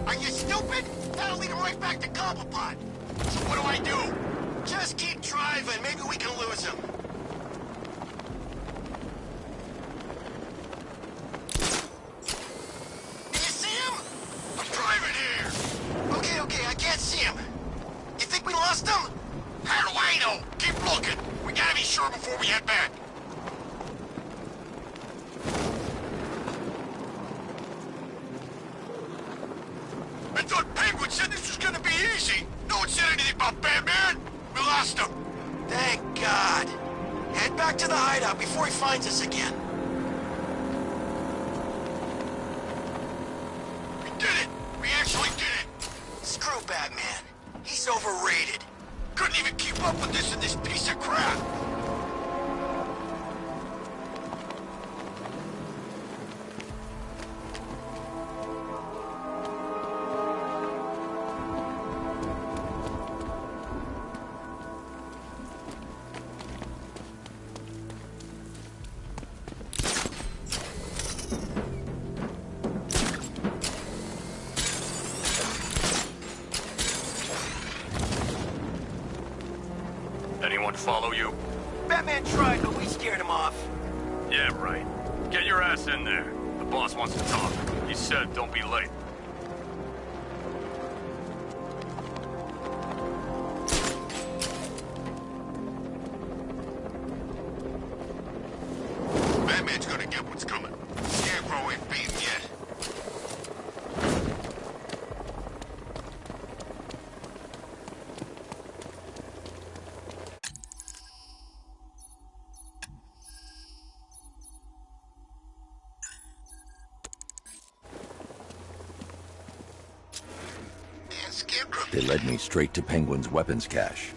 Are you stupid? That'll lead him right back to Cobblepot. So what do I do? Just keep driving. Maybe we can lose him. Do you see him? I'm driving here. Okay, I can't see him. You think we lost him? How do I know? Keep looking. We gotta be sure before we head back. I thought Penguin said this was gonna be easy. No one said anything about Batman. We lost him. Thank God. Head back to the hideout before he finds us again. We did it. We actually did it. Screw Batman. He's overrated. Couldn't even keep up with this in this piece of crap. Anyone follow you? Batman tried, but we scared him off. Yeah, right. Get your ass in there. The boss wants to talk. He said don't be late. Batman's gonna get what's coming. Scarecrow ain't beaten yet. They led me straight to Penguin's weapons cache.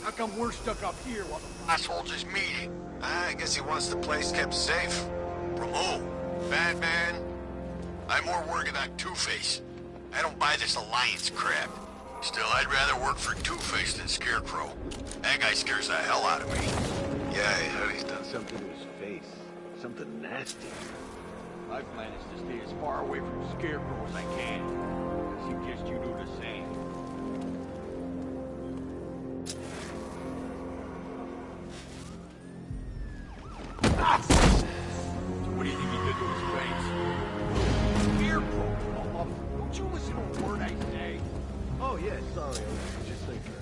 How come we're stuck up here while the assholes is meeting? I guess he wants the place kept safe. From who? Batman? I'm more worried about Two-Face. I don't buy this alliance crap. Still, I'd rather work for Two-Face than Scarecrow. That guy scares the hell out of me. Yeah, I heard he's done something to his face. Something nasty. I've managed to stay as far away from Scarecrow as I can. I suggest you do the same. What do you think he did to his face? Scarecrow, don't you listen to a word I say? Oh, yeah, sorry. I was just thinking.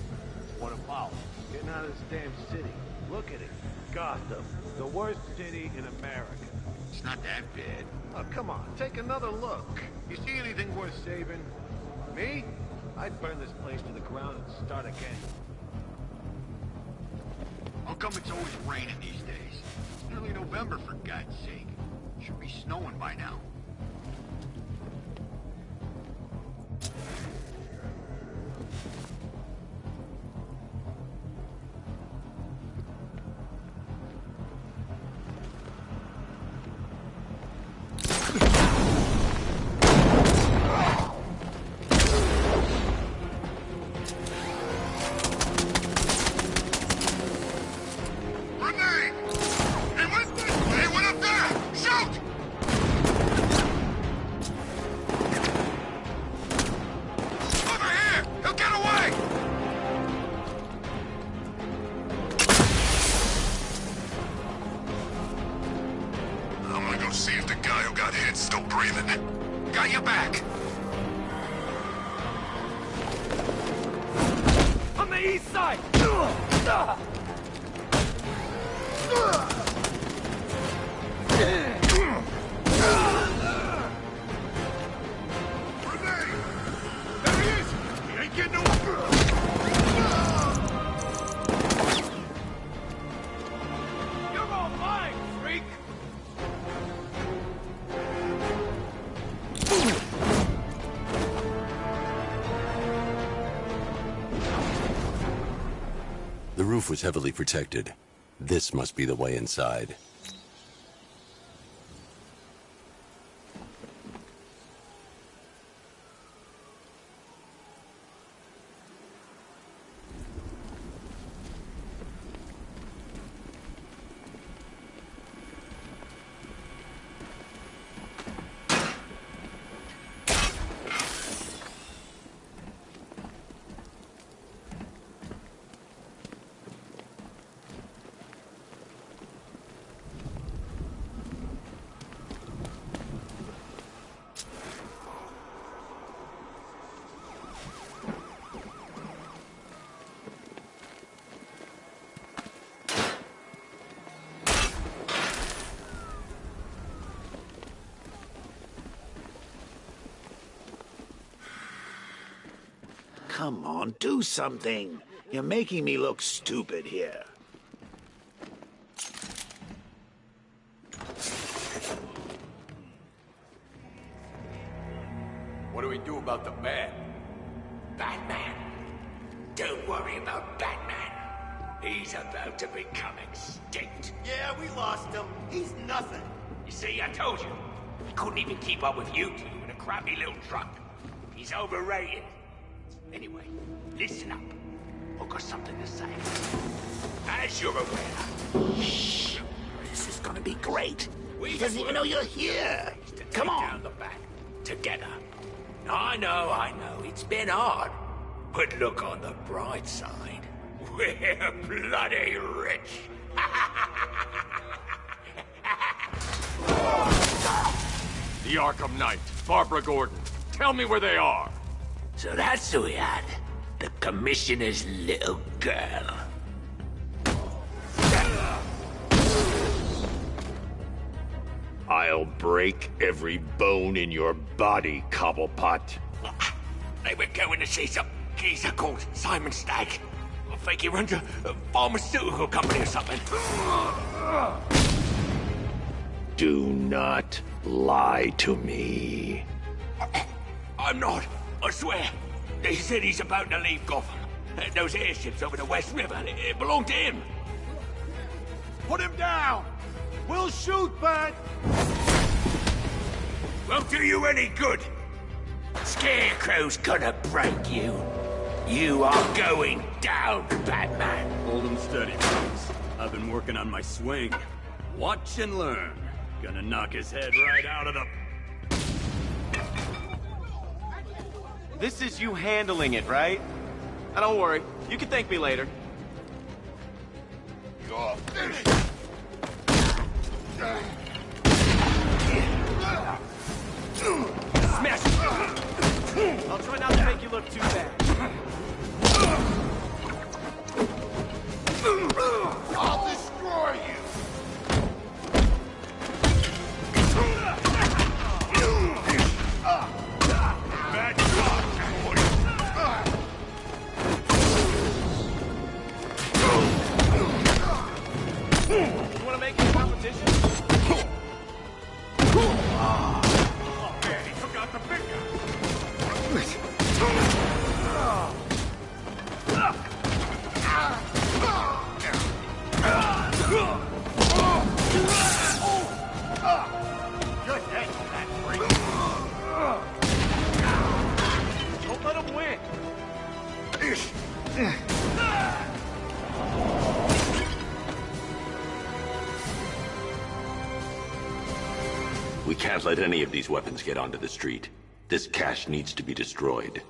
What about? Getting out of this damn city. Look at it. Gotham. The worst city in America. It's not that bad. Oh, come on. Take another look. You see anything worth saving? Me? I'd burn this place to the ground and start again. How come it's always raining these days? It's nearly November, for God's sake. Should be snowing by now. See if the guy who got hit's still breathing. Got your back. On the east side. There he is. He ain't getting away. You're all mine, freak. The roof was heavily protected. This must be the way inside. Come on, do something. You're making me look stupid here. What do we do about the man? Batman. Don't worry about Batman. He's about to become extinct. Yeah, we lost him. He's nothing. You see, I told you. He couldn't even keep up with you two in a crappy little truck. He's overrated. Anyway, listen up. I've got something to say. As you're aware... Shh. This is gonna be great. He doesn't even know you're here. Come on. Down the back. Together. I know. It's been hard. But look on the bright side. We're bloody rich. The Arkham Knight, Barbara Gordon. Tell me where they are. So that's who we had. The Commissioner's little girl. I'll break every bone in your body, Cobblepot. They were going to see some geezer called Simon Stagg. I think he runs a pharmaceutical company or something. Do not lie to me. I'm not, I swear. They said he's about to leave Gotham. Those airships over the West River, it belonged to him. Put him down! We'll shoot, Bert! Won't do you any good. Scarecrow's gonna break you. You are going down, Batman. Hold him steady, please. I've been working on my swing. Watch and learn. Gonna knock his head right out of the... This is you handling it, right? Now, don't worry. You can thank me later. Smash it! I'll try not to make you look too bad. I'll destroy you! Bad shot, boy. You wanna make it a competition? Oh, man, he took out the big Good head, that freak. Don't let him win. We can't let any of these weapons get onto the street. This cache needs to be destroyed.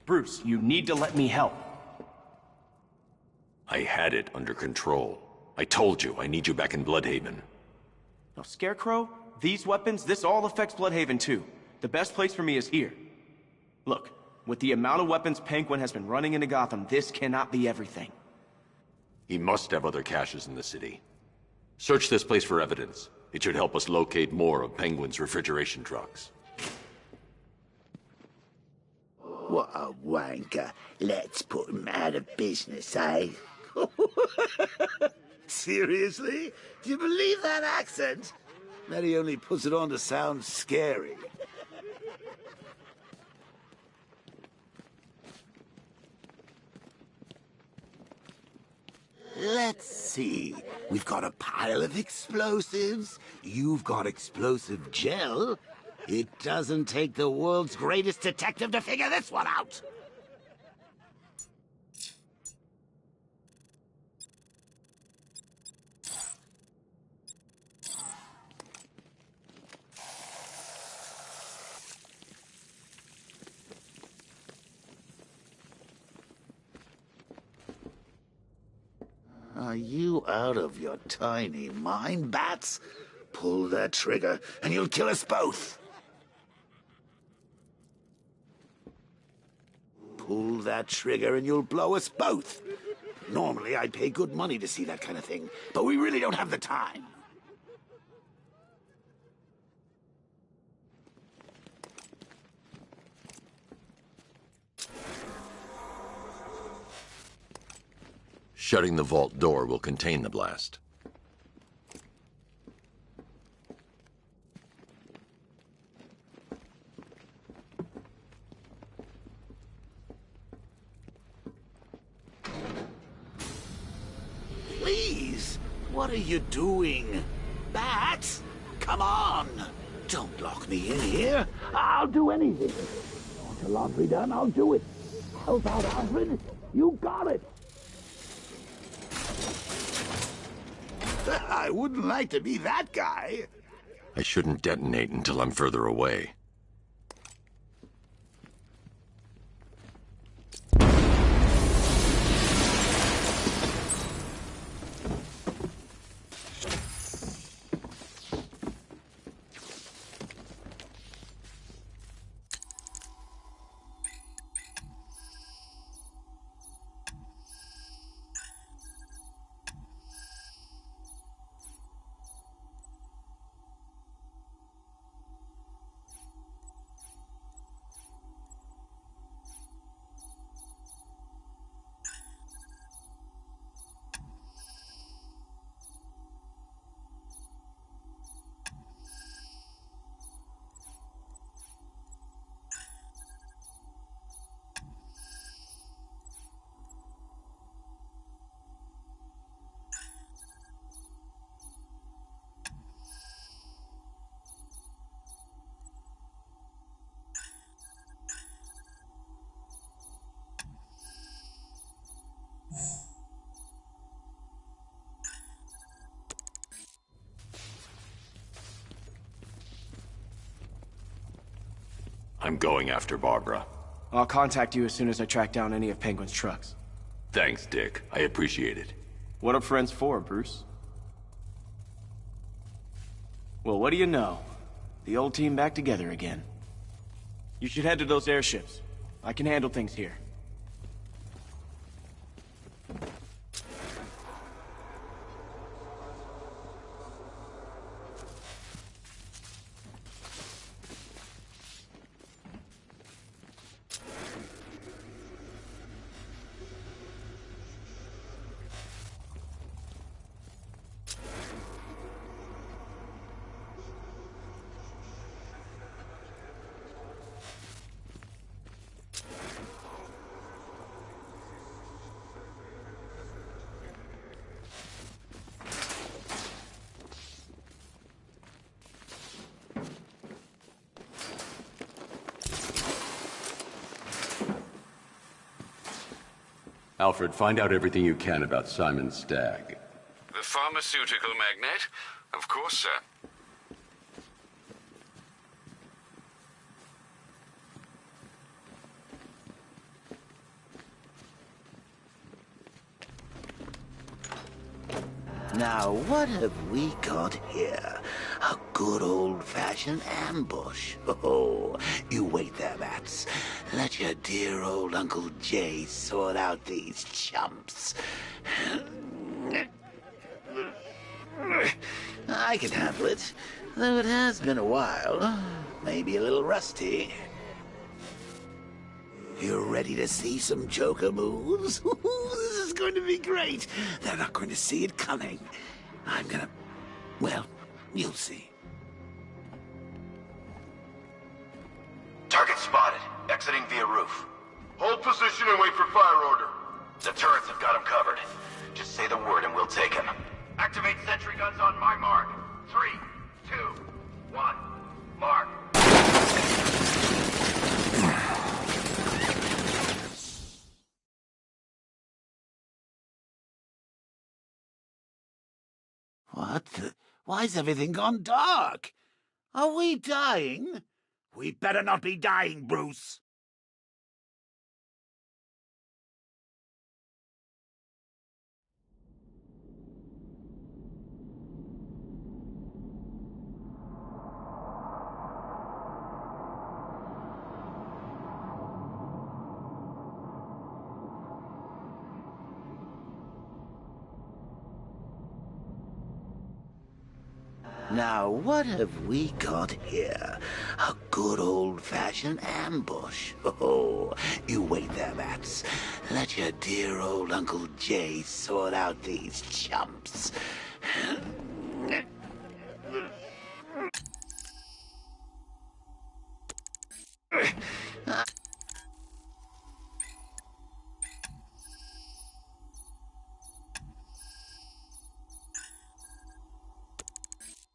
Bruce, you need to let me help. I had it under control. I told you, I need you back in Bloodhaven. Now, Scarecrow, these weapons, this all affects Bloodhaven too. The best place for me is here. Look, with the amount of weapons Penguin has been running into Gotham, this cannot be everything. He must have other caches in the city. Search this place for evidence. It should help us locate more of Penguin's refrigeration trucks. What a wanker. Let's put him out of business, eh? Seriously? Do you believe that accent? That he only puts it on to sound scary. Let's see. We've got a pile of explosives. You've got explosive gel. It doesn't take the world's greatest detective to figure this one out. Are you out of your tiny mind, Bats? Pull that trigger, and you'll kill us both. Pull that trigger, and you'll blow us both. Normally, I'd pay good money to see that kind of thing, but we really don't have the time. Shutting the vault door will contain the blast. Please, what are you doing? Bats, come on! Don't lock me in here. I'll do anything. Want your laundry done? I'll do it. Help out, Alfred. You got it. I wouldn't like to be that guy. I shouldn't detonate until I'm further away. I'm going after Barbara. I'll contact you as soon as I track down any of Penguin's trucks. Thanks, Dick. I appreciate it. What are friends for, Bruce? Well, what do you know? The old team back together again. You should head to those airships. I can handle things here. Alfred, find out everything you can about Simon Stagg. The pharmaceutical magnate? Of course, sir. Now, what have we got here? A good old-fashioned ambush. Oh, you wait there, Bats. Let your dear old Uncle Jay sort out these chumps. I can handle it, though it has been a while. Maybe a little rusty. You ready to see some Joker moves? This is going to be great. They're not going to see it coming. I'm gonna... well, you'll see. Target spotted. Exiting via roof. Hold position and wait for fire order. The turrets have got him covered. Just say the word and we'll take him. Activate sentry guns on my mark. 3, 2, 1, mark. What the... why's everything gone dark? Are we dying? We better not be dying, Bruce. Now, what have we got here? A good old-fashioned ambush. Oh, you wait there, Bats. Let your dear old Uncle Jay sort out these chumps.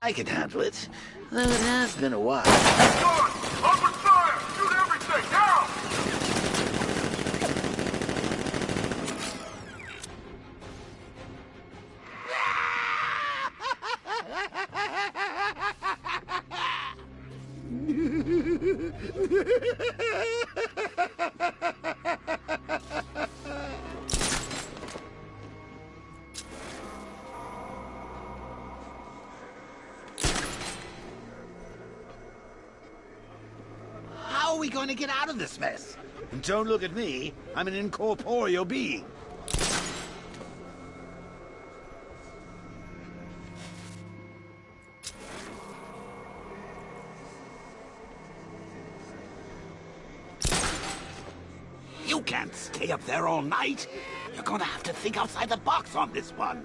I can handle it, though it has been a while. Open fire! Shoot everything! Now! How are we going to get out of this mess? And don't look at me. I'm an incorporeal being. You can't stay up there all night. You're going to have to think outside the box on this one.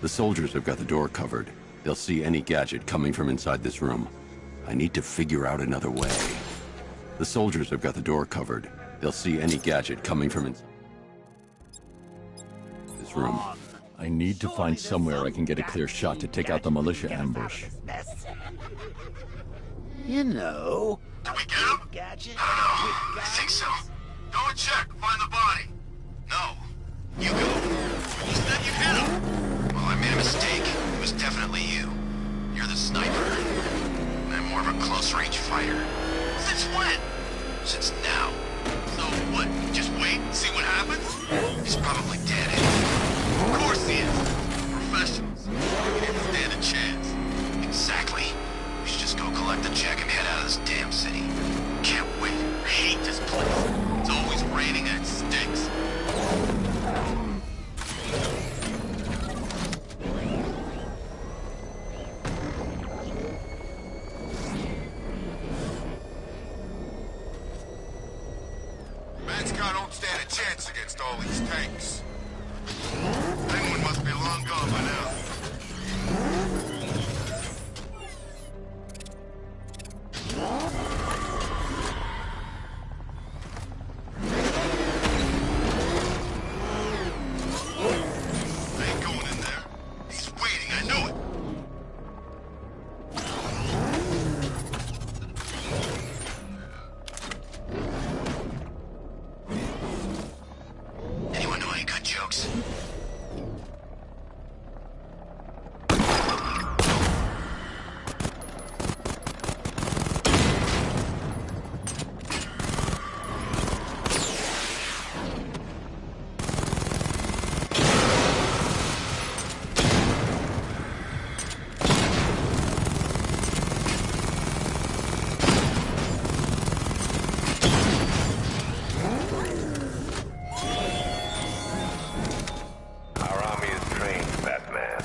The soldiers have got the door covered. They'll see any gadget coming from inside this room. I need to figure out another way. The soldiers have got the door covered. They'll see any gadget coming from inside this room. I need to find somewhere I can get a clear shot to take out the militia ambush. You know... Did we get him? Gadget? I don't know. I think so. Go and check. Find the body. No. You go. You said you hit him. Well, I made a mistake. It was definitely you. You're the sniper. I'm more of a close-range fighter. Since when? Since now. So what? Just wait and see what happens? He's probably dead. Of course he is. Professionals. We didn't stand a chance. Exactly. We should just go collect the check and head out of this damn city. Can't wait. I hate this place. It's always raining and it stinks. Manskar don't stand a chance against all these tanks. Penguin must be long gone by now. I ain't going in there. He's waiting, I know it. Anyone know any good jokes? Our army is trained, Batman.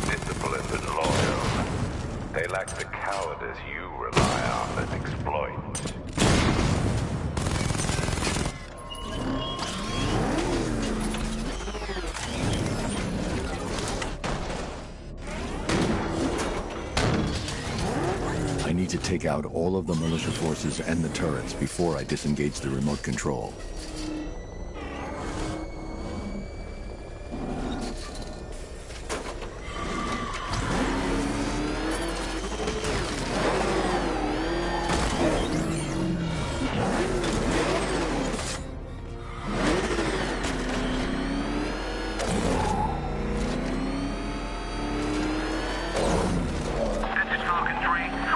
Disciplined and loyal. They lack the cowardice you rely on and exploit. I need to take out all of the militia forces and the turrets before I disengage the remote control.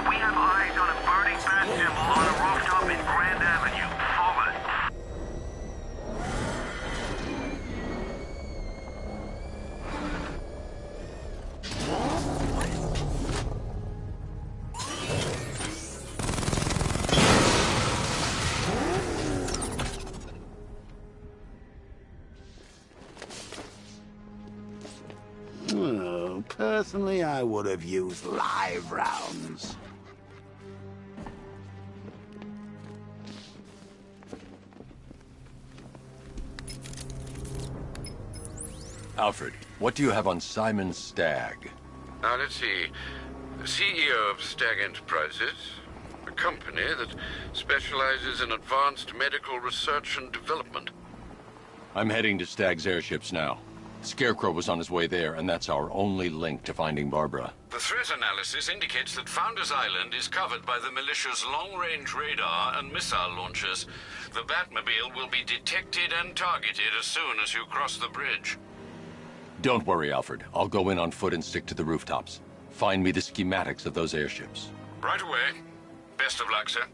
We have eyes on a burning bat symbol on a rooftop in Grand Avenue. Forward. Oh, personally, I would have used live rounds. Alfred, what do you have on Simon Stagg? Now, let's see. The CEO of Stagg Enterprises, a company that specializes in advanced medical research and development. I'm heading to Stagg's airships now. Scarecrow was on his way there, and that's our only link to finding Barbara. The threat analysis indicates that Founders Island is covered by the militia's long-range radar and missile launchers. The Batmobile will be detected and targeted as soon as you cross the bridge. Don't worry, Alfred. I'll go in on foot and stick to the rooftops. Find me the schematics of those airships. Right away. Best of luck, sir.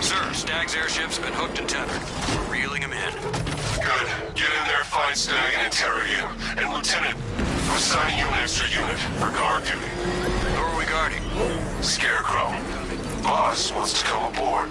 Sir, Stagg's airship's been hooked and tethered. We're reeling him in. Good. Get in there, find Stagg, and interrogate him. And Lieutenant, I'll Assigning you an extra unit for guard duty. Who are we guarding? Scarecrow. Boss wants to come aboard.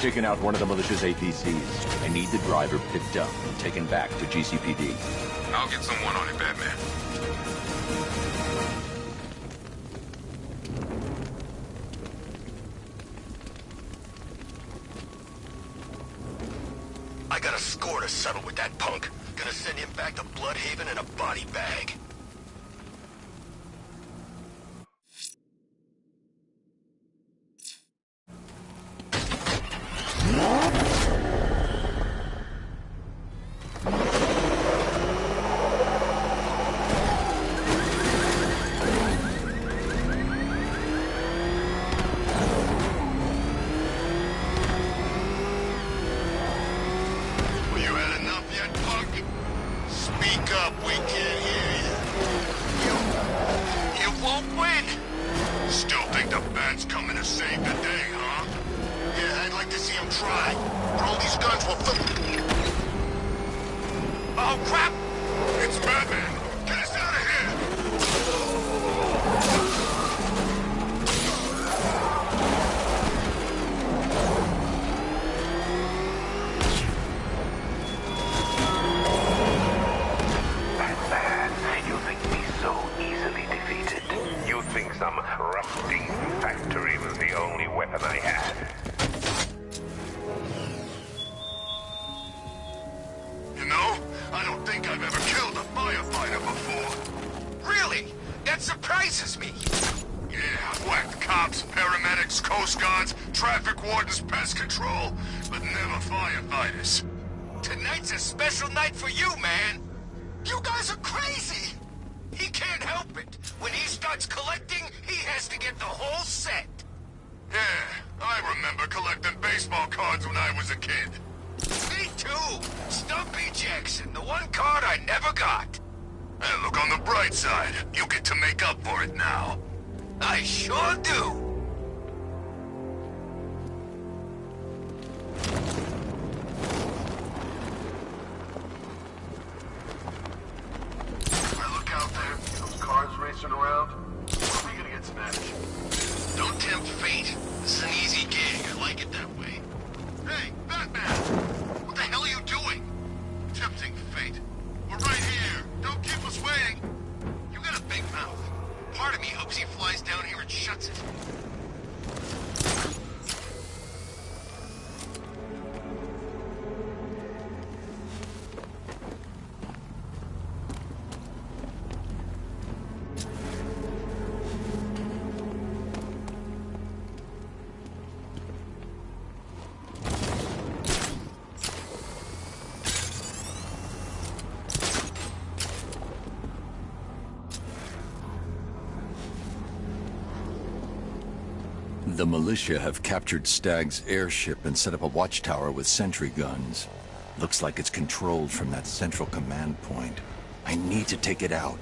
taken out one of the militia's APCs. I need the driver picked up and taken back to GCPD. I'll get someone on it, Batman. I got a score to settle with that punk. Gonna send him back to Bloodhaven in a body bag. The militia have captured Stagg's airship and set up a watchtower with sentry guns. Looks like it's controlled from that central command point. I need to take it out.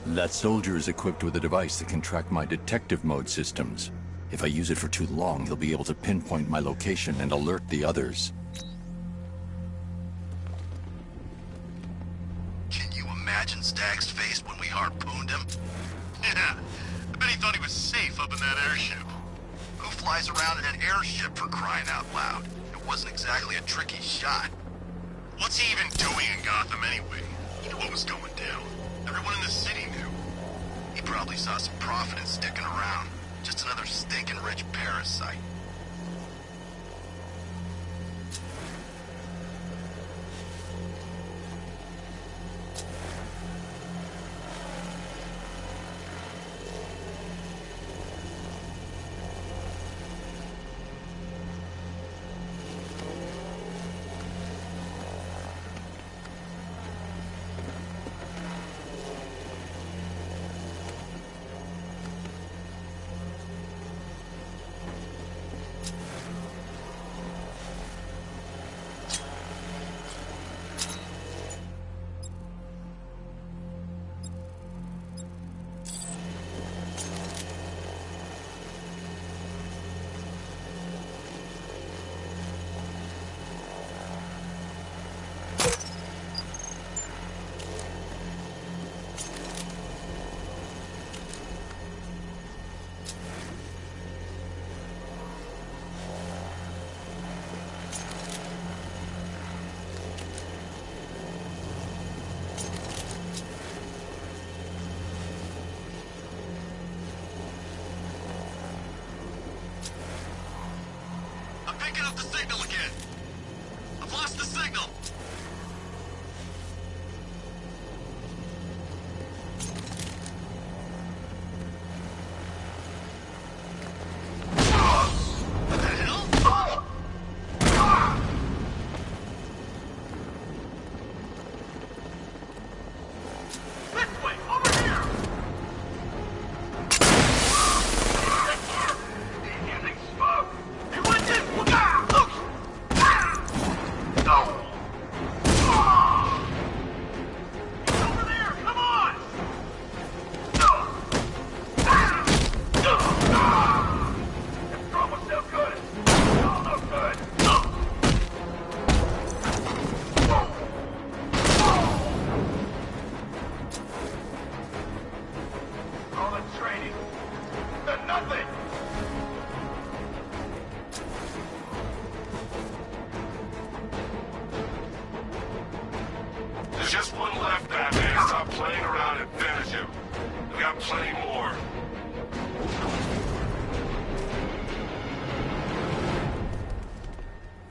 That soldier is equipped with a device that can track my detective mode systems. If I use it for too long, he'll be able to pinpoint my location and alert the others. Can you imagine Stagg's face when we harpooned him? Yeah, I bet he thought he was safe up in that airship. Who flies around in an airship, for crying out loud? It wasn't exactly a tricky shot. What's he even doing in Gotham anyway? He knew what was going down. Everyone in the city knew. He probably saw some profit in sticking around. Just another stinking rich parasite. lost the signal again. I've lost the signal. There's just one left, Batman. Stop playing around and finish him. We got plenty more.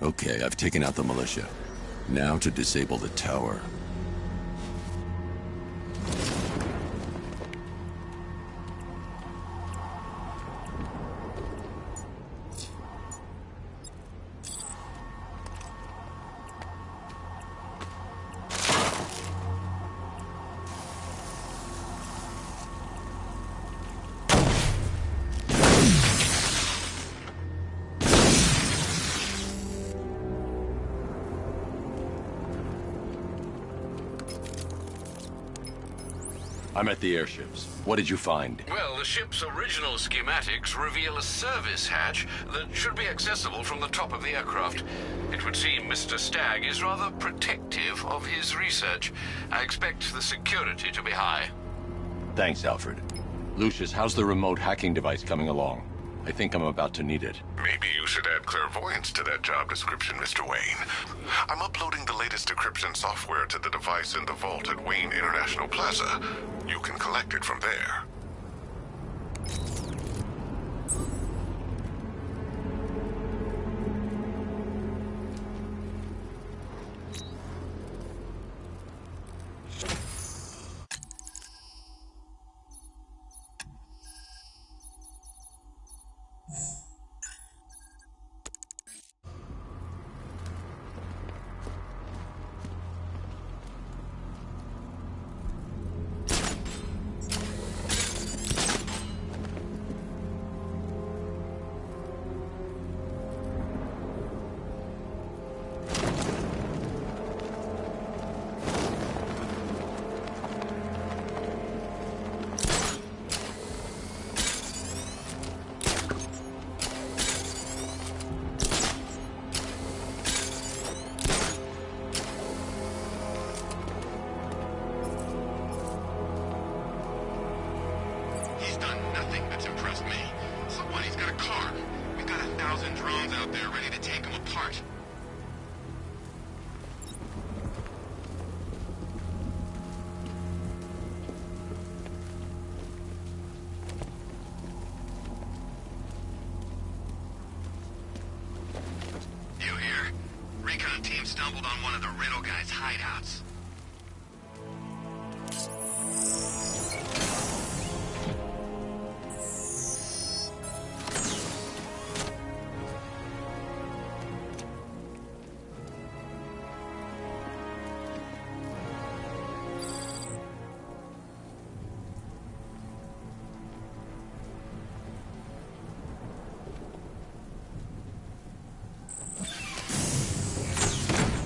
Okay, I've taken out the militia. Now to disable the tower. I'm at the airships. What did you find? Well, the ship's original schematics reveal a service hatch that should be accessible from the top of the aircraft. It would seem Mr. Stagg is rather protective of his research. I expect the security to be high. Thanks, Alfred. Lucius, how's the remote hacking device coming along? I think I'm about to need it. Maybe you should add clairvoyance to that job description, Mr. Wayne. I'm uploading the latest decryption software to the device in the vault at Wayne International Plaza. You can collect it from there. Stumbled on one of the Riddle guy's hideouts.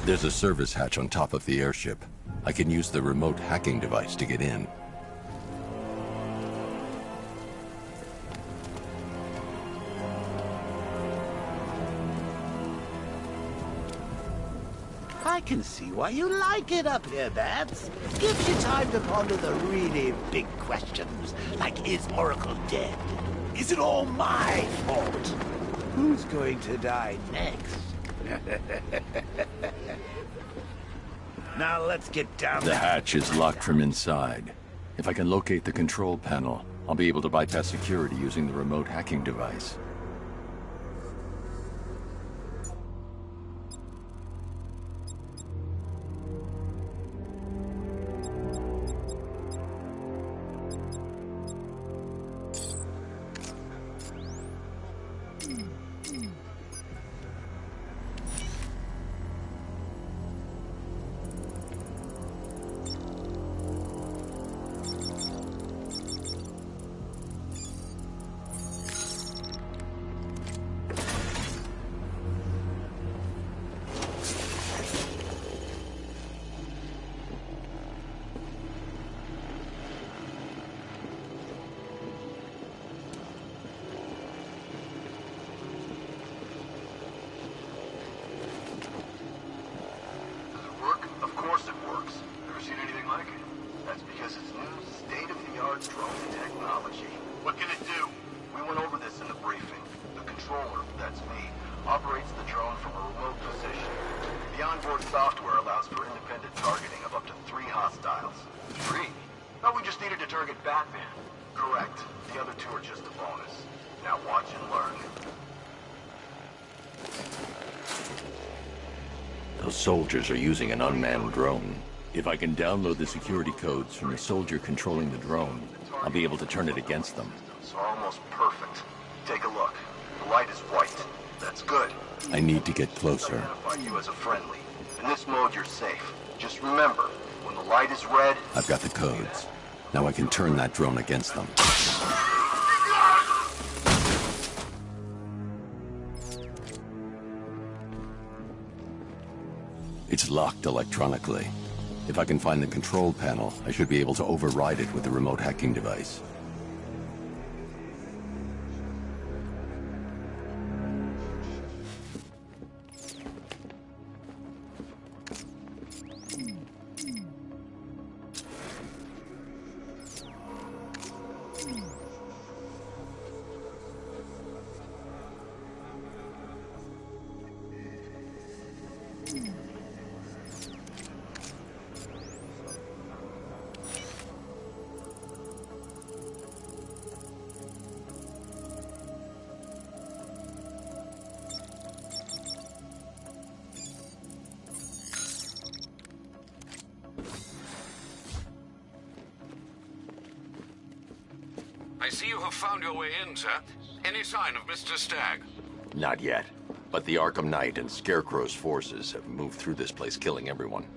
There's a service hatch on top of the airship. I can use the remote hacking device to get in. I can see why you like it up here, Babs. Gives you time to ponder the really big questions, like is Oracle dead? Is it all my fault? Who's going to die next? Now let's get down. The hatch is locked from inside. If I can locate the control panel, I'll be able to bypass security using the remote hacking device. Those soldiers are using an unmanned drone. If I can download the security codes from the soldier controlling the drone, I'll be able to turn it against them. So almost perfect. Take a look. The light is white. That's good. I need to get closer. Identify you as a friendly. In this mode, you're safe. Just remember, when the light is red... I've got the codes. Now I can turn that drone against them. It's locked electronically. If I can find the control panel, I should be able to override it with the remote hacking device. I see you have found your way in, sir. Any sign of Mr. Stagg? Not yet. But the Arkham Knight and Scarecrow's forces have moved through this place, killing everyone.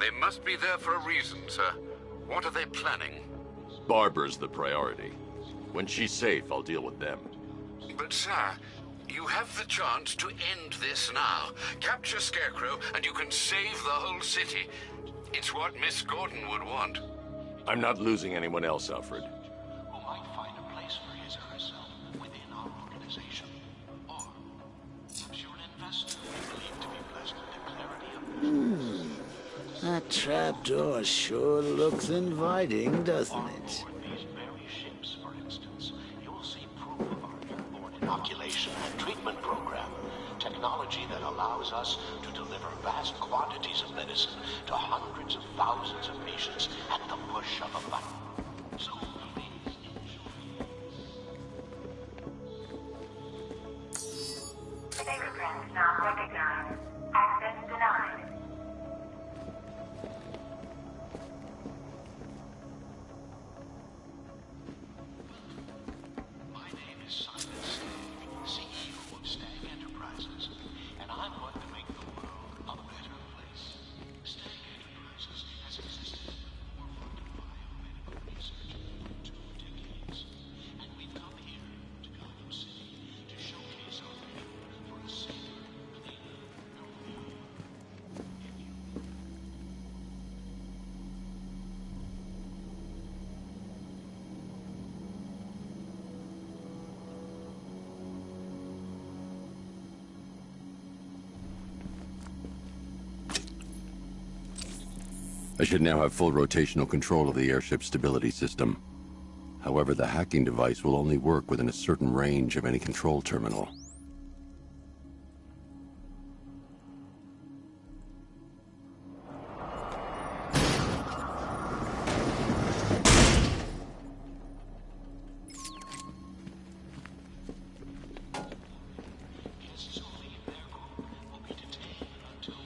They must be there for a reason, sir. What are they planning? Barbara's the priority. When she's safe, I'll deal with them. But, sir, you have the chance to end this now. Capture Scarecrow, and you can save the whole city. It's what Miss Gordon would want. I'm not losing anyone else, Alfred. Who might find a place for his or herself within our organization. Or perhaps you're an investor we believe to be blessed with the clarity of... That trapdoor sure looks inviting, doesn't it? These very ships, for instance, you'll see proof of our airborne inoculation and treatment program. Technology that allows us to deliver vast quantities of medicine to hundreds of thousands of patients at the push of a button. So please enjoy. Fingerprints not recognized. Access denied. My name is Simon Stagg, CEO of Stagg Enterprises, and I'm going to make the world a better place. Stagg Enterprises has existed at the forefront of biomedical research for 2 decades, and we've come here to Gotham City to showcase our vision for a safer, cleaner, healthier world. I should now have full rotational control of the airship's stability system. However, the hacking device will only work within a certain range of any control terminal. Guests only in their room will be detained until...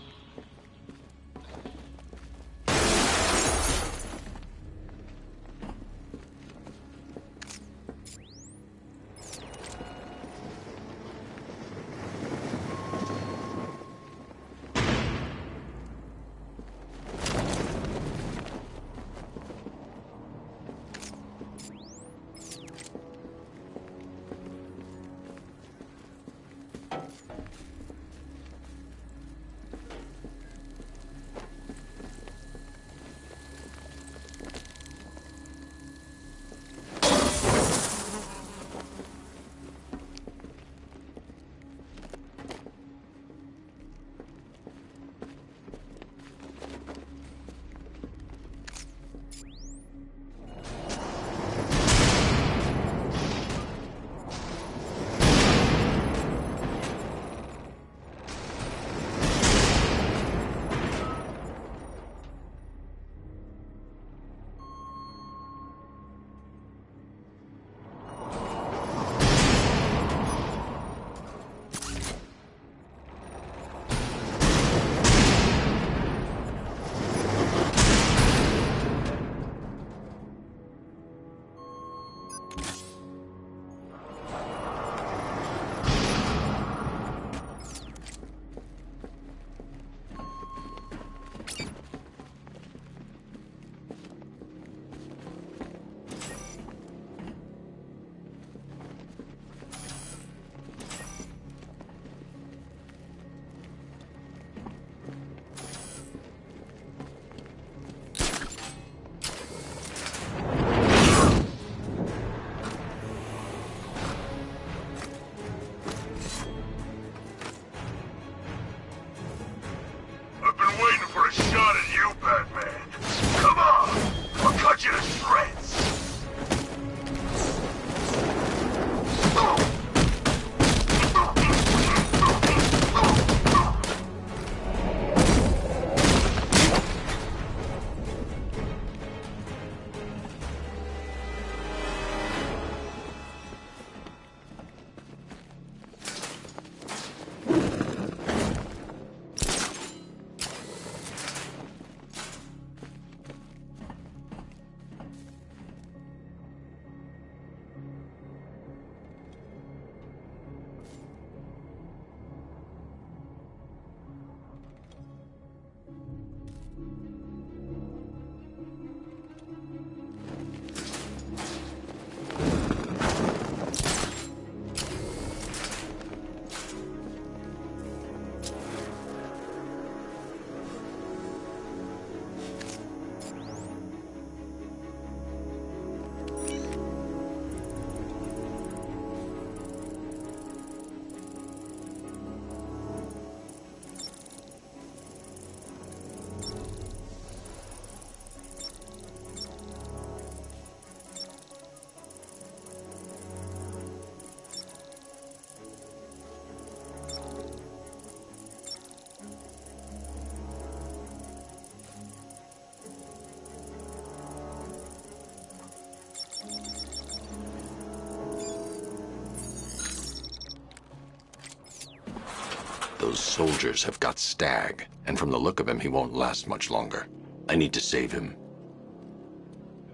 Those soldiers have got Stag, and from the look of him, he won't last much longer. I need to save him.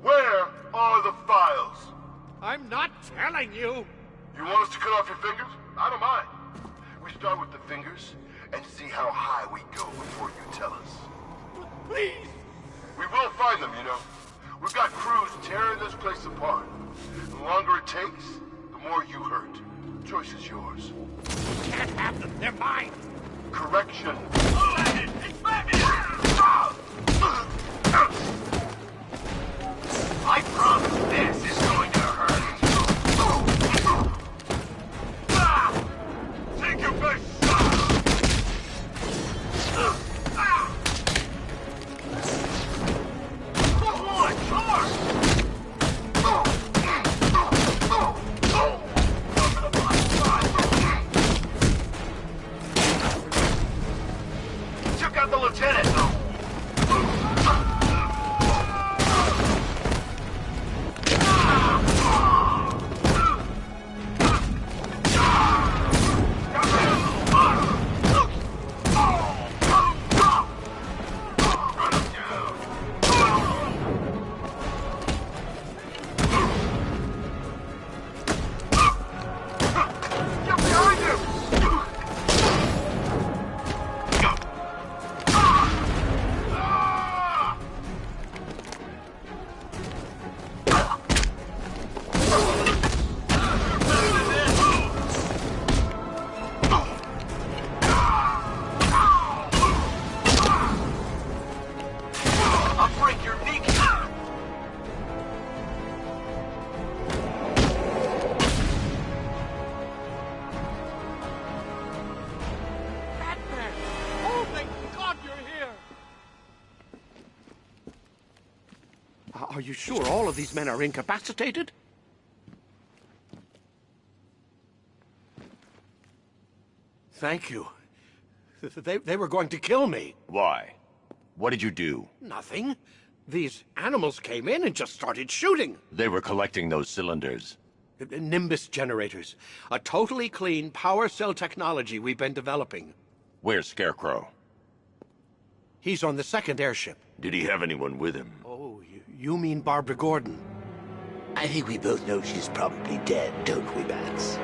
Where are the files? I'm not telling you! You want us to cut off your fingers? I don't mind. We start with the fingers and see how high we go before you tell us. Please! We will find them, you know. We've got crews tearing this place apart. The longer it takes, the more you hurt. Choice is yours. You can't have them. They're mine. Correction. I promise this is going to hurt. Take your best Took out the lieutenant. Are you sure all of these men are incapacitated? Thank you. They were going to kill me. Why? What did you do? Nothing. These animals came in and just started shooting. They were collecting those cylinders. Nimbus generators. A totally clean power cell technology we've been developing. Where's Scarecrow? He's on the second airship. Did he have anyone with him? Oh, you mean Barbara Gordon? I think we both know she's probably dead, don't we, Bats?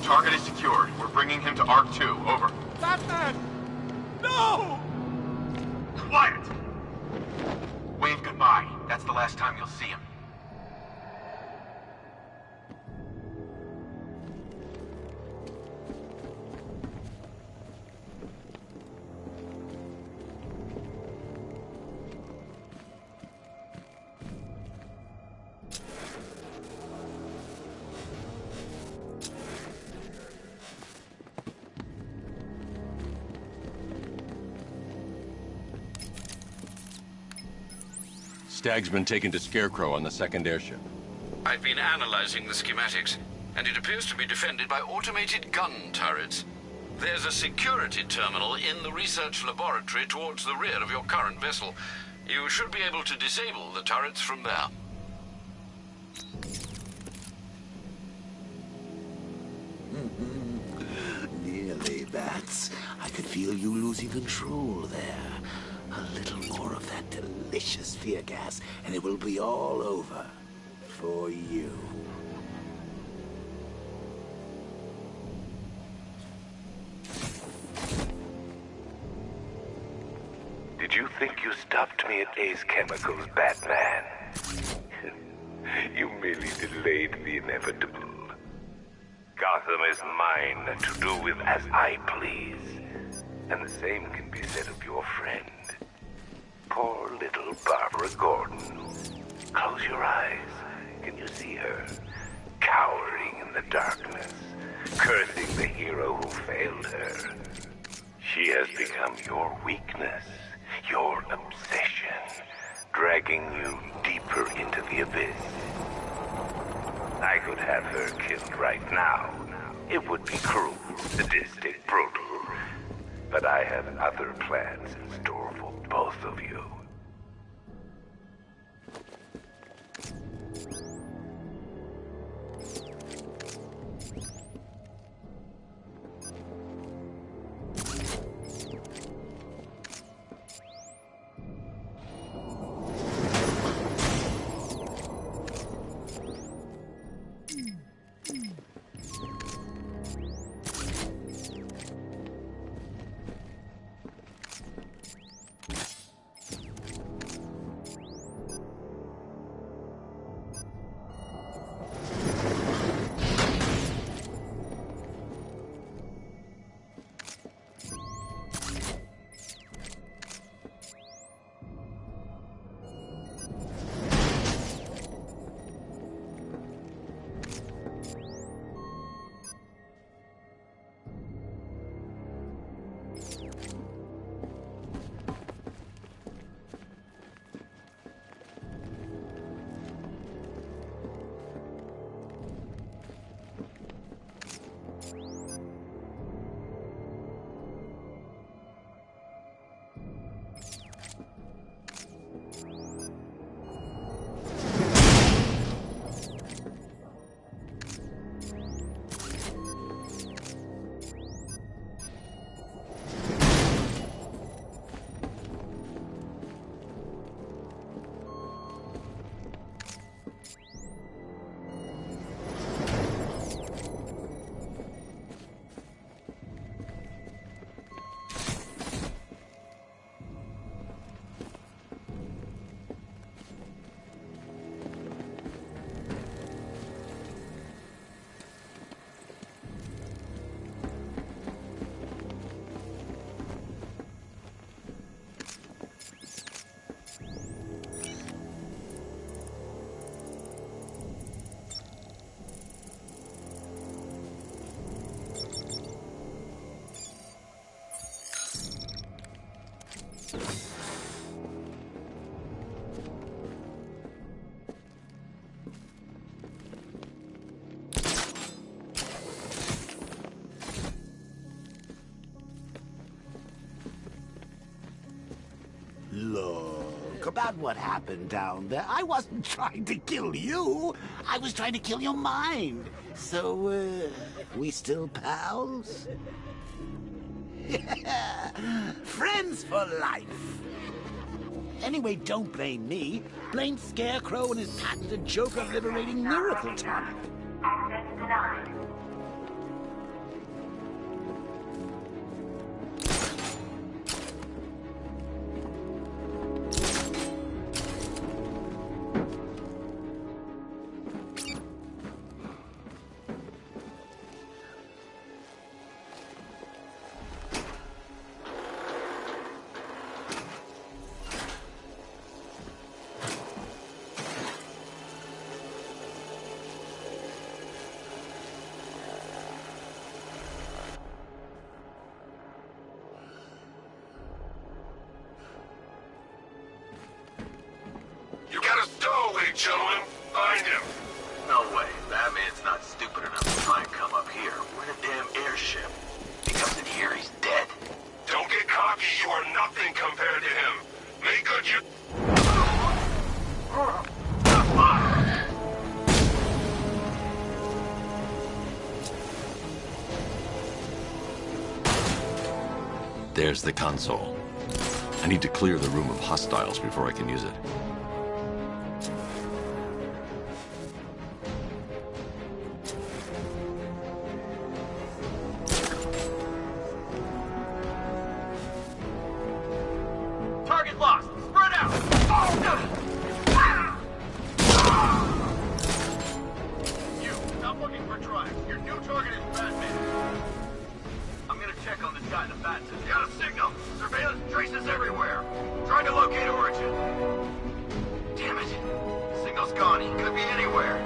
Target is secured. We're bringing him to Arc 2. Over. Batman! No! Quiet! Wave goodbye. That's the last time you'll see him. Stag's been taken to Scarecrow on the second airship. I've been analyzing the schematics, and it appears to be defended by automated gun turrets. There's a security terminal in the research laboratory towards the rear of your current vessel. You should be able to disable the turrets from there. Nearly, Bats. I could feel you losing control there. A little more of that delicious fear gas, and it will be all over. For you. Did you think you stopped me at Ace Chemicals, Batman? You merely delayed the inevitable. Gotham is mine to do with as I please. And the same can be said of your friend. Poor little Barbara Gordon. Close your eyes. Can you see her? Cowering in the darkness, cursing the hero who failed her. She has become your weakness, your obsession, dragging you deeper into the abyss. I could have her killed right now. It would be cruel, sadistic, brutal. But I have other plans in store for both of you. about what happened down there. I wasn't trying to kill you. I was trying to kill your mind. So, we still pals? Friends for life. Anyway, don't blame me. Blame Scarecrow and his patented Joker-liberating miracle tonic. Access denied. You got a stowaway, gentlemen. Find him. No way. Batman's not stupid enough to try and come up here. We're in a damn airship. If he comes in here, he's dead. Don't get cocky. You are nothing compared to him. Make good you... There's the console. I need to clear the room of hostiles before I can use it. Target lost. Spread out. You, stop looking for drives. Your new target is Batman. I'm gonna check on this guy in the bat suit. Got a signal. Surveillance traces everywhere. Trying to locate origin. Damn it. Signal's gone. He could be anywhere.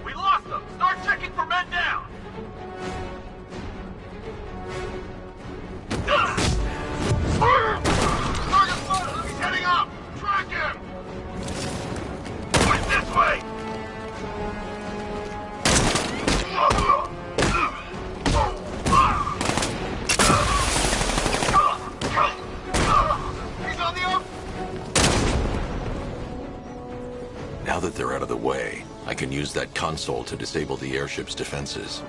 We lost them. Start checking for men down. Target spotted. He's heading up. Track him. Point this way. He's on the up. Now that they're out of the way, I can use that console to disable the airship's defenses.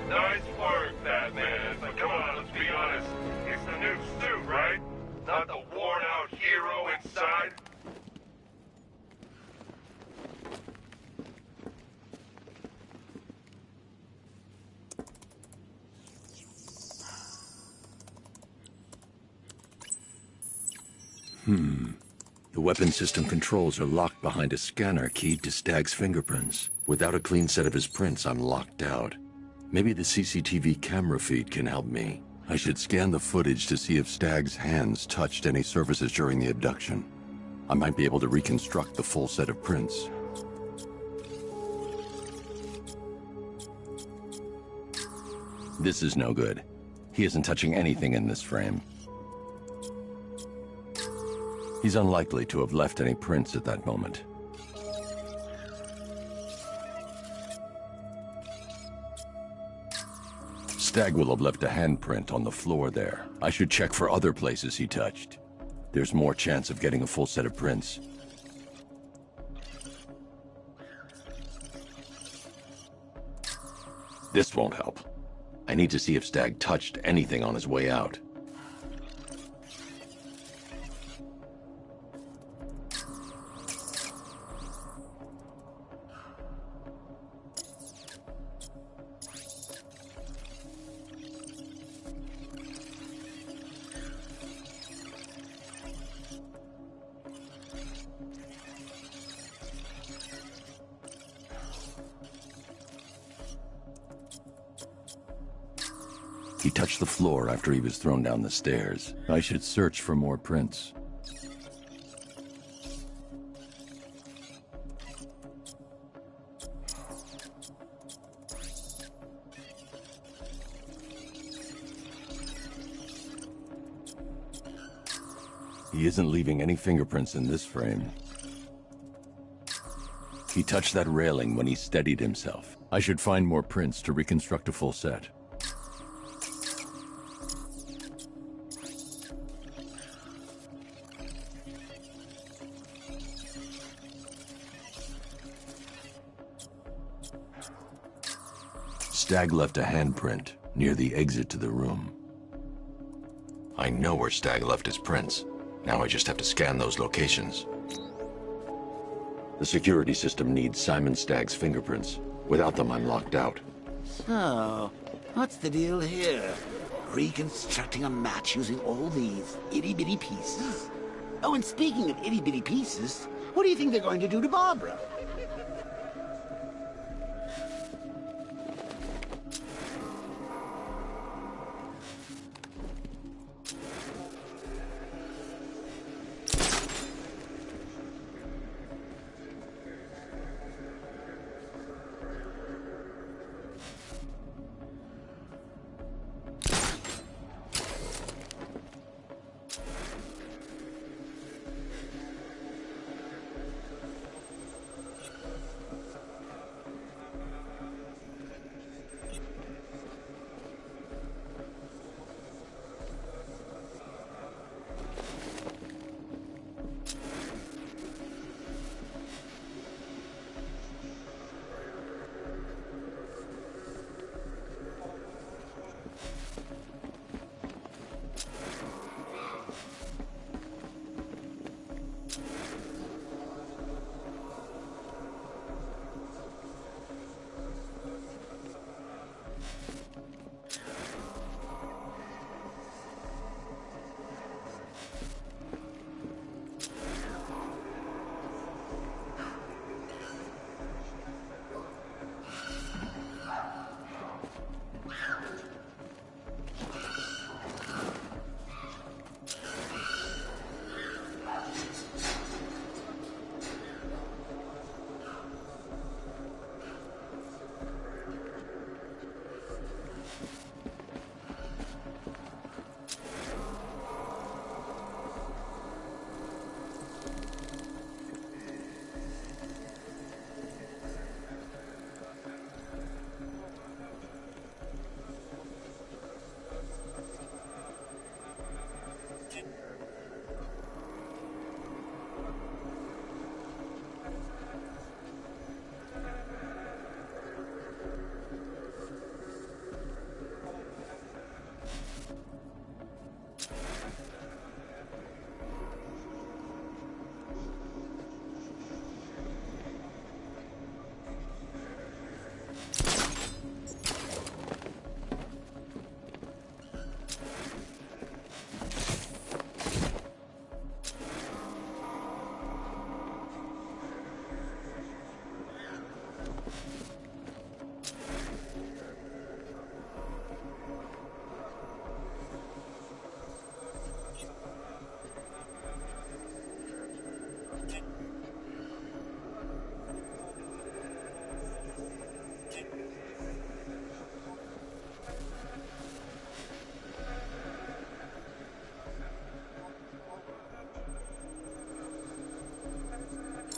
Nice work, Batman. But come on, let's be honest. It's the new suit, right? Not the worn-out hero inside? The weapon system controls are locked behind a scanner keyed to Stagg's fingerprints. Without a clean set of his prints, I'm locked out. Maybe the CCTV camera feed can help me. I should scan the footage to see if Stagg's hands touched any surfaces during the abduction. I might be able to reconstruct the full set of prints. This is no good. He isn't touching anything in this frame. He's unlikely to have left any prints at that moment. Stagg will have left a handprint on the floor there. I should check for other places he touched. There's more chance of getting a full set of prints. This won't help. I need to see if Stagg touched anything on his way out. He touched the floor after he was thrown down the stairs. I should search for more prints. He isn't leaving any fingerprints in this frame. He touched that railing when he steadied himself. I should find more prints to reconstruct a full set. Stag left a handprint near the exit to the room. I know where Stag left his prints. Now I just have to scan those locations. The security system needs Simon Stagg's fingerprints. Without them, I'm locked out. So, what's the deal here? Reconstructing a match using all these itty-bitty pieces? Oh, and speaking of itty-bitty pieces, what do you think they're going to do to Barbara?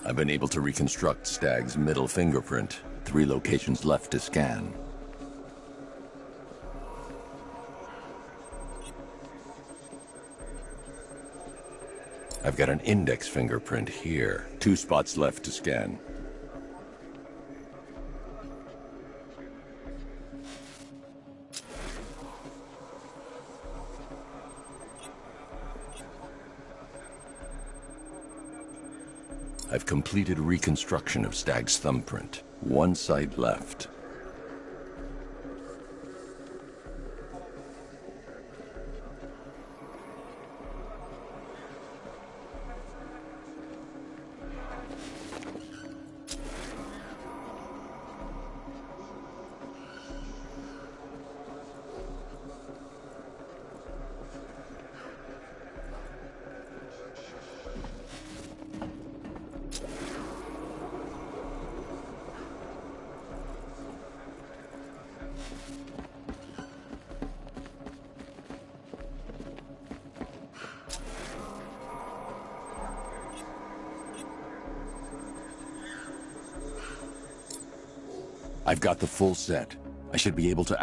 I've been able to reconstruct Stag's middle fingerprint. 3 locations left to scan. I've got an index fingerprint here. 2 spots left to scan. I've completed reconstruction of Stag's thumbprint. 1 site left. I've got the full set. I should be able to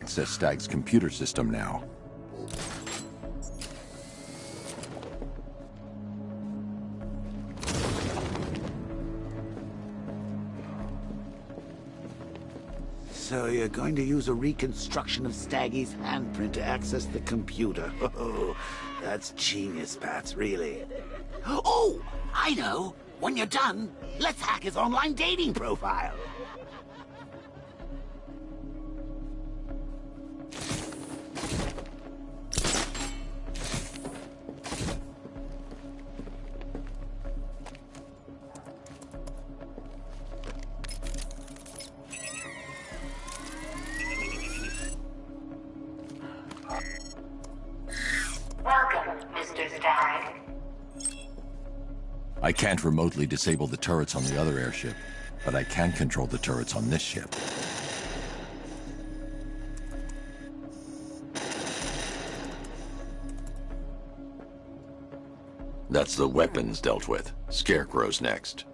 access Stag's computer system now. So you're going to use a reconstruction of Staggy's handprint to access the computer. Oh, that's genius, Pats, really. Oh, I know. When you're done, let's hack his online dating profile. Welcome, Mr. Stag. I can't remotely disable the turrets on the other airship, but I can control the turrets on this ship. That's the weapons dealt with. Scarecrow's next.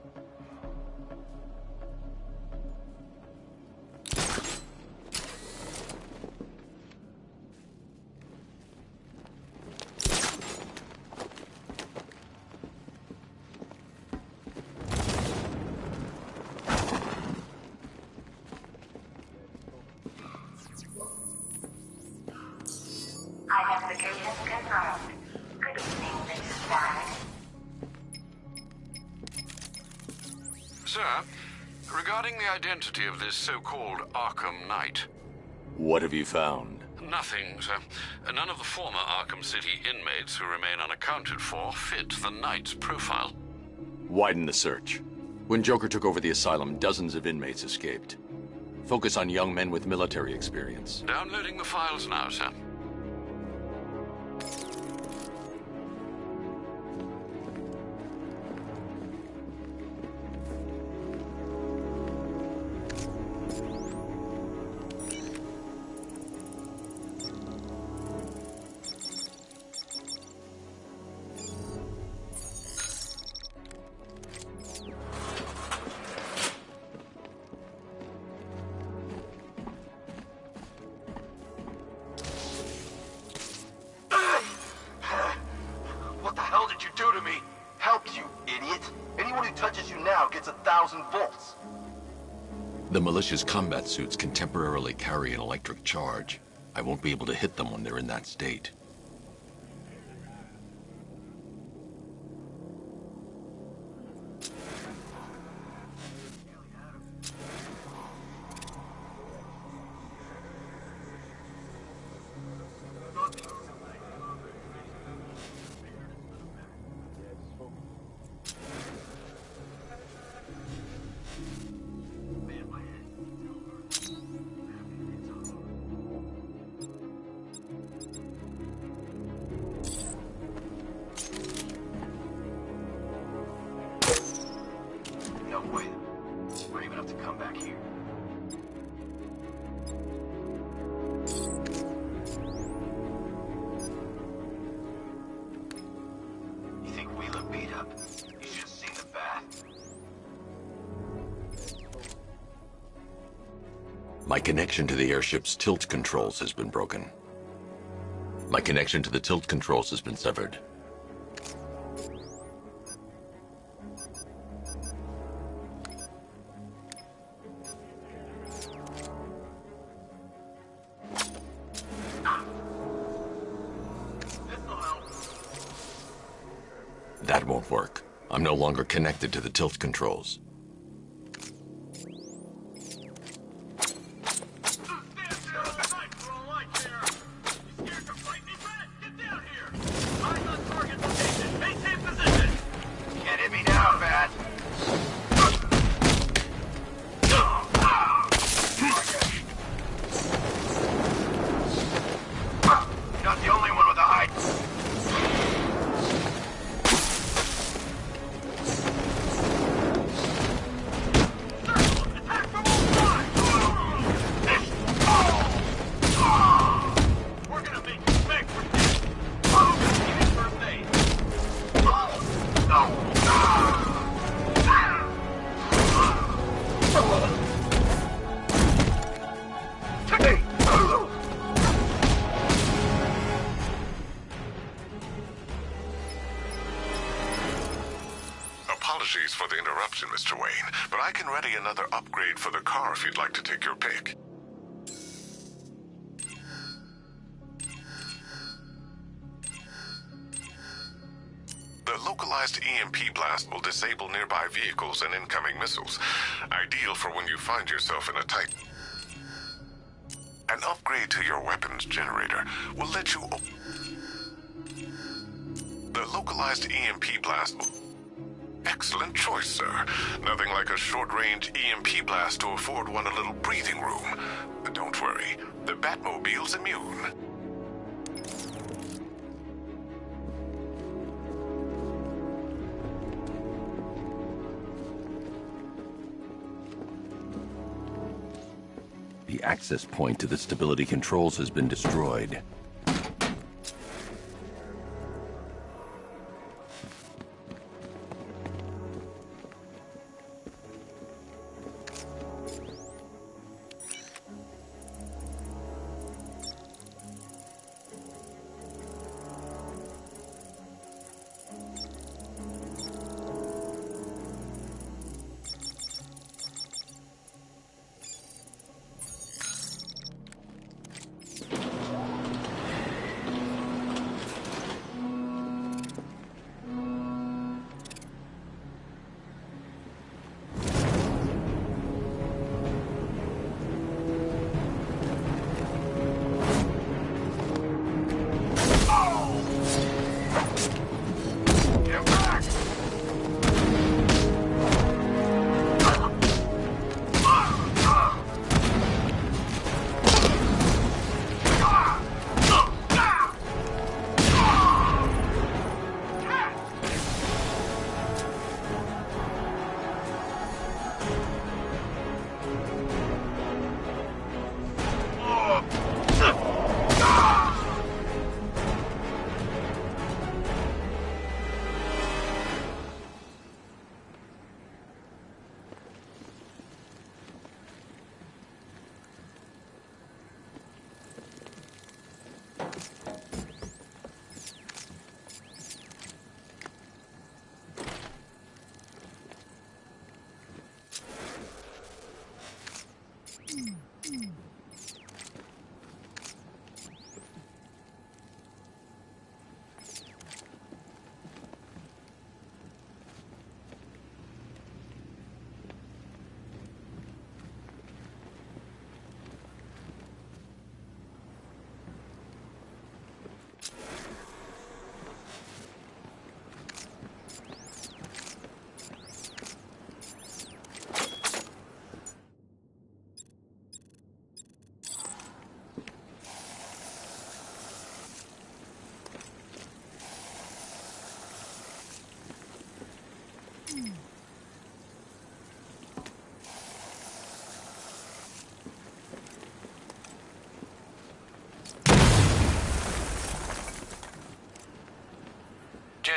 Identification confirmed. Good evening, Mr. Stag. Sir, regarding the identity of this so-called Arkham Knight. What have you found? Nothing, sir. None of the former Arkham City inmates who remain unaccounted for fit the Knight's profile. Widen the search. When Joker took over the asylum, dozens of inmates escaped. Focus on young men with military experience. Downloading the files now, sir. 1,000 volts. The militia's combat suits can temporarily carry an electric charge. I won't be able to hit them when they're in that state. No way. We're even have to come back here. You think we look beat up? You should have seen the bath. My connection to the airship's tilt controls has been broken. My connection to the tilt controls has been severed. That won't work. I'm no longer connected to the tilt controls. Can't hit me now, Bat. You're not the only one with a hide. Apologies for the interruption, Mr. Wayne, but I can ready another upgrade for the car if you'd like to take your pick. The localized EMP blast will disable nearby vehicles and incoming missiles, ideal for when you find yourself in a tight... An upgrade to your weapons generator will let you... The localized EMP blast will... Excellent choice, sir. Nothing like a short-range EMP blast to afford one a little breathing room. But don't worry, the Batmobile's immune. The access point to the stability controls has been destroyed.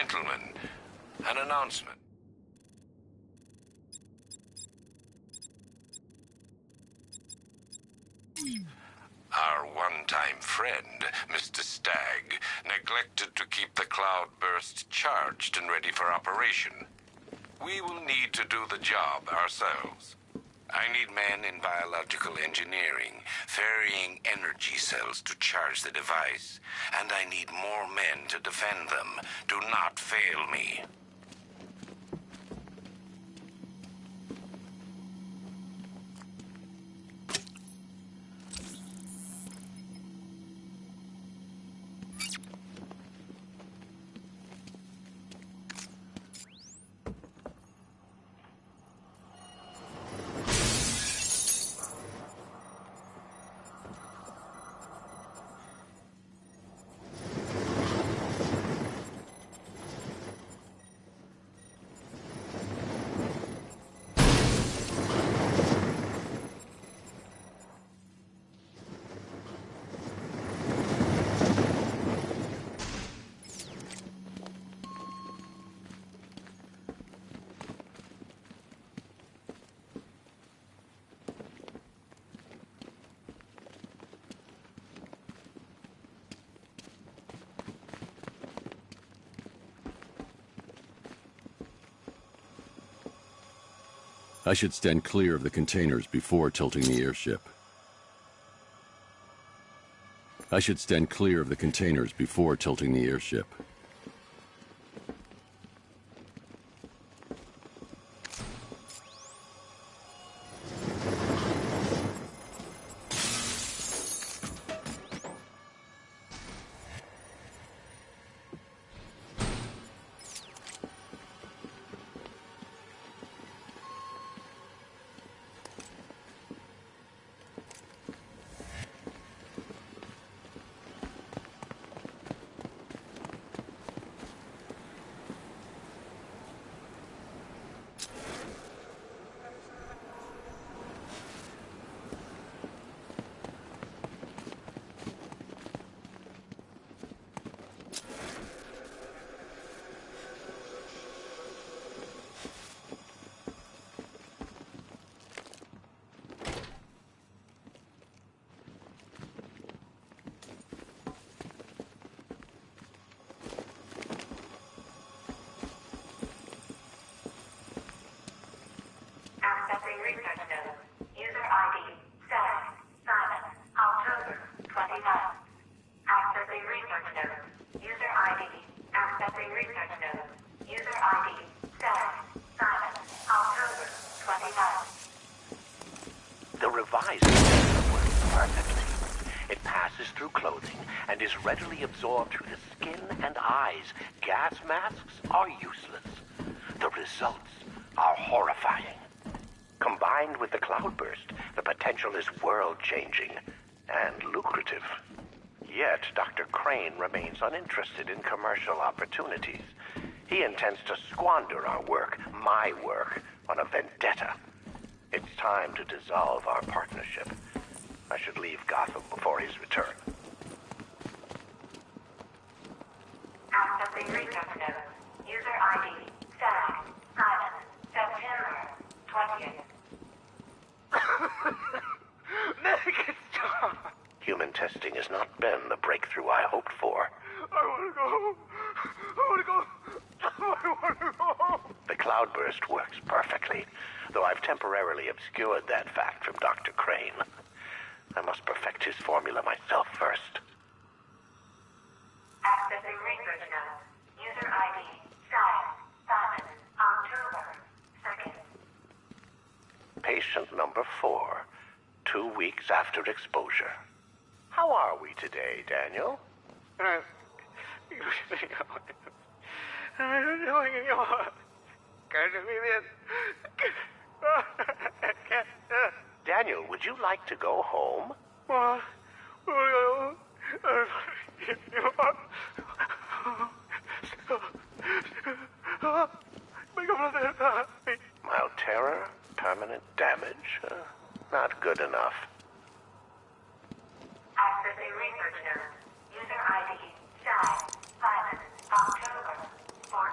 Gentlemen, an announcement. Our one-time friend, Mr. Stagg, neglected to keep the cloudburst charged and ready for operation. We will need to do the job ourselves. I need men in biological engineering, ferrying energy cells to charge the device, and I need more men to defend them. Do not fail me. I should stand clear of the containers before tilting the airship. I should stand clear of the containers before tilting the airship. Accessing research node. User ID, Sarah, Simon, October, 29th. Accessing research node. User ID. Accessing research node. User ID, Sarah, Simon, October, 29th. The revised system works perfectly. It passes through clothing and is readily absorbed through the skin and eyes. Gas masks are useless. The results are horrifying. Combined with the cloudburst, the potential is world-changing and lucrative. Yet, Dr. Crane remains uninterested in commercial opportunities. He intends to squander our work, my work, on a vendetta. It's time to dissolve our partnership. I should leave Gotham before his return. Accessing research node. User ID, Sarah, Simon, September, 20th. Human testing has not been the breakthrough I hoped for. I want to go. I want to go. I want to go. The cloudburst works perfectly, though I've temporarily obscured that fact from Dr. Crane. I must perfect his formula myself first. Accessing research node. User ID, Sarah, Simon, October, 2nd. Patient number 4, 2 weeks after exposure. How are we today, Daniel? Daniel, would you like to go home? Mild terror, permanent damage. Not good enough. Accessing research node. User ID, Sarah, Simon, October, 14th.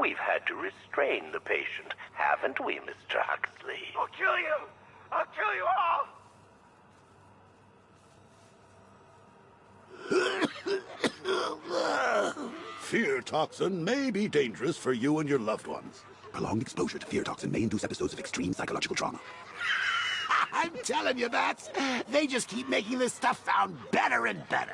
we've had to restrain the patient, haven't we, Mr. Huxley? I'll kill you! I'll kill you all! Fear toxin may be dangerous for you and your loved ones. Prolonged exposure to fear toxin may induce episodes of extreme psychological trauma. I'm telling you, Bats, they just keep making this stuff sound better and better.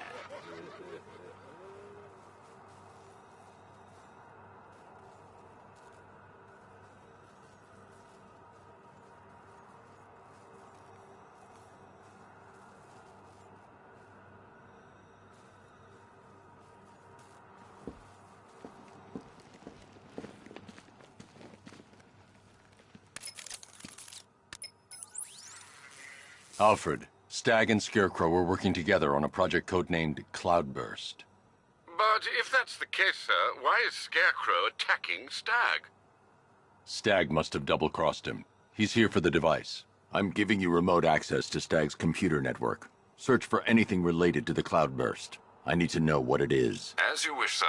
Alfred, Stag and Scarecrow were working together on a project codenamed Cloudburst. But if that's the case, sir, why is Scarecrow attacking Stag? Stag must have double-crossed him. He's here for the device. I'm giving you remote access to Stag's computer network. Search for anything related to the Cloudburst. I need to know what it is. As you wish, sir.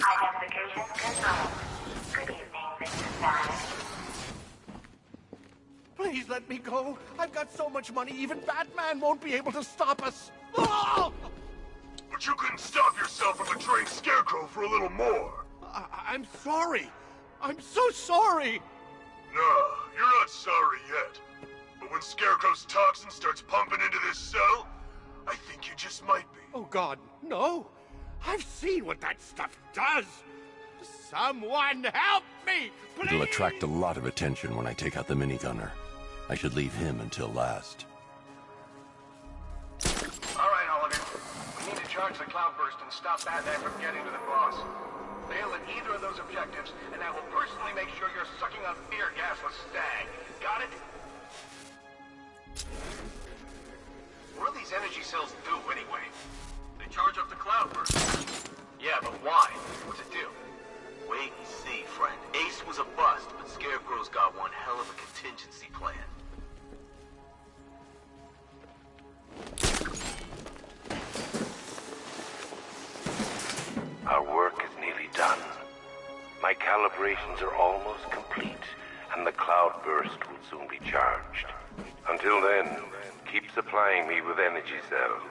Identification confirmed. Good evening, Mr. Stag. Please let me go. I've got so much money, even Batman won't be able to stop us. Oh! But you couldn't stop yourself from betraying Scarecrow for a little more. I'm sorry. I'm so sorry. No, you're not sorry yet. But when Scarecrow's toxin starts pumping into this cell, I think you just might be. Oh, God, no. I've seen what that stuff does. Someone help me, please! It'll attract a lot of attention when I take out the minigunner. I should leave him until last. All right, Oliver. We need to charge the Cloudburst and stop Batman from getting to the boss. Fail at either of those objectives, and I will personally make sure you're sucking on fear gas with Stag. Got it? What do these energy cells do, anyway? They charge up the Cloudburst. Yeah, but why? What's it do? Wait and see, friend. Ace was a bust, but Scarecrow's got one hell of a contingency plan. Our work is nearly done. My calibrations are almost complete, and the Cloudburst will soon be charged. Until then, keep supplying me with energy cells.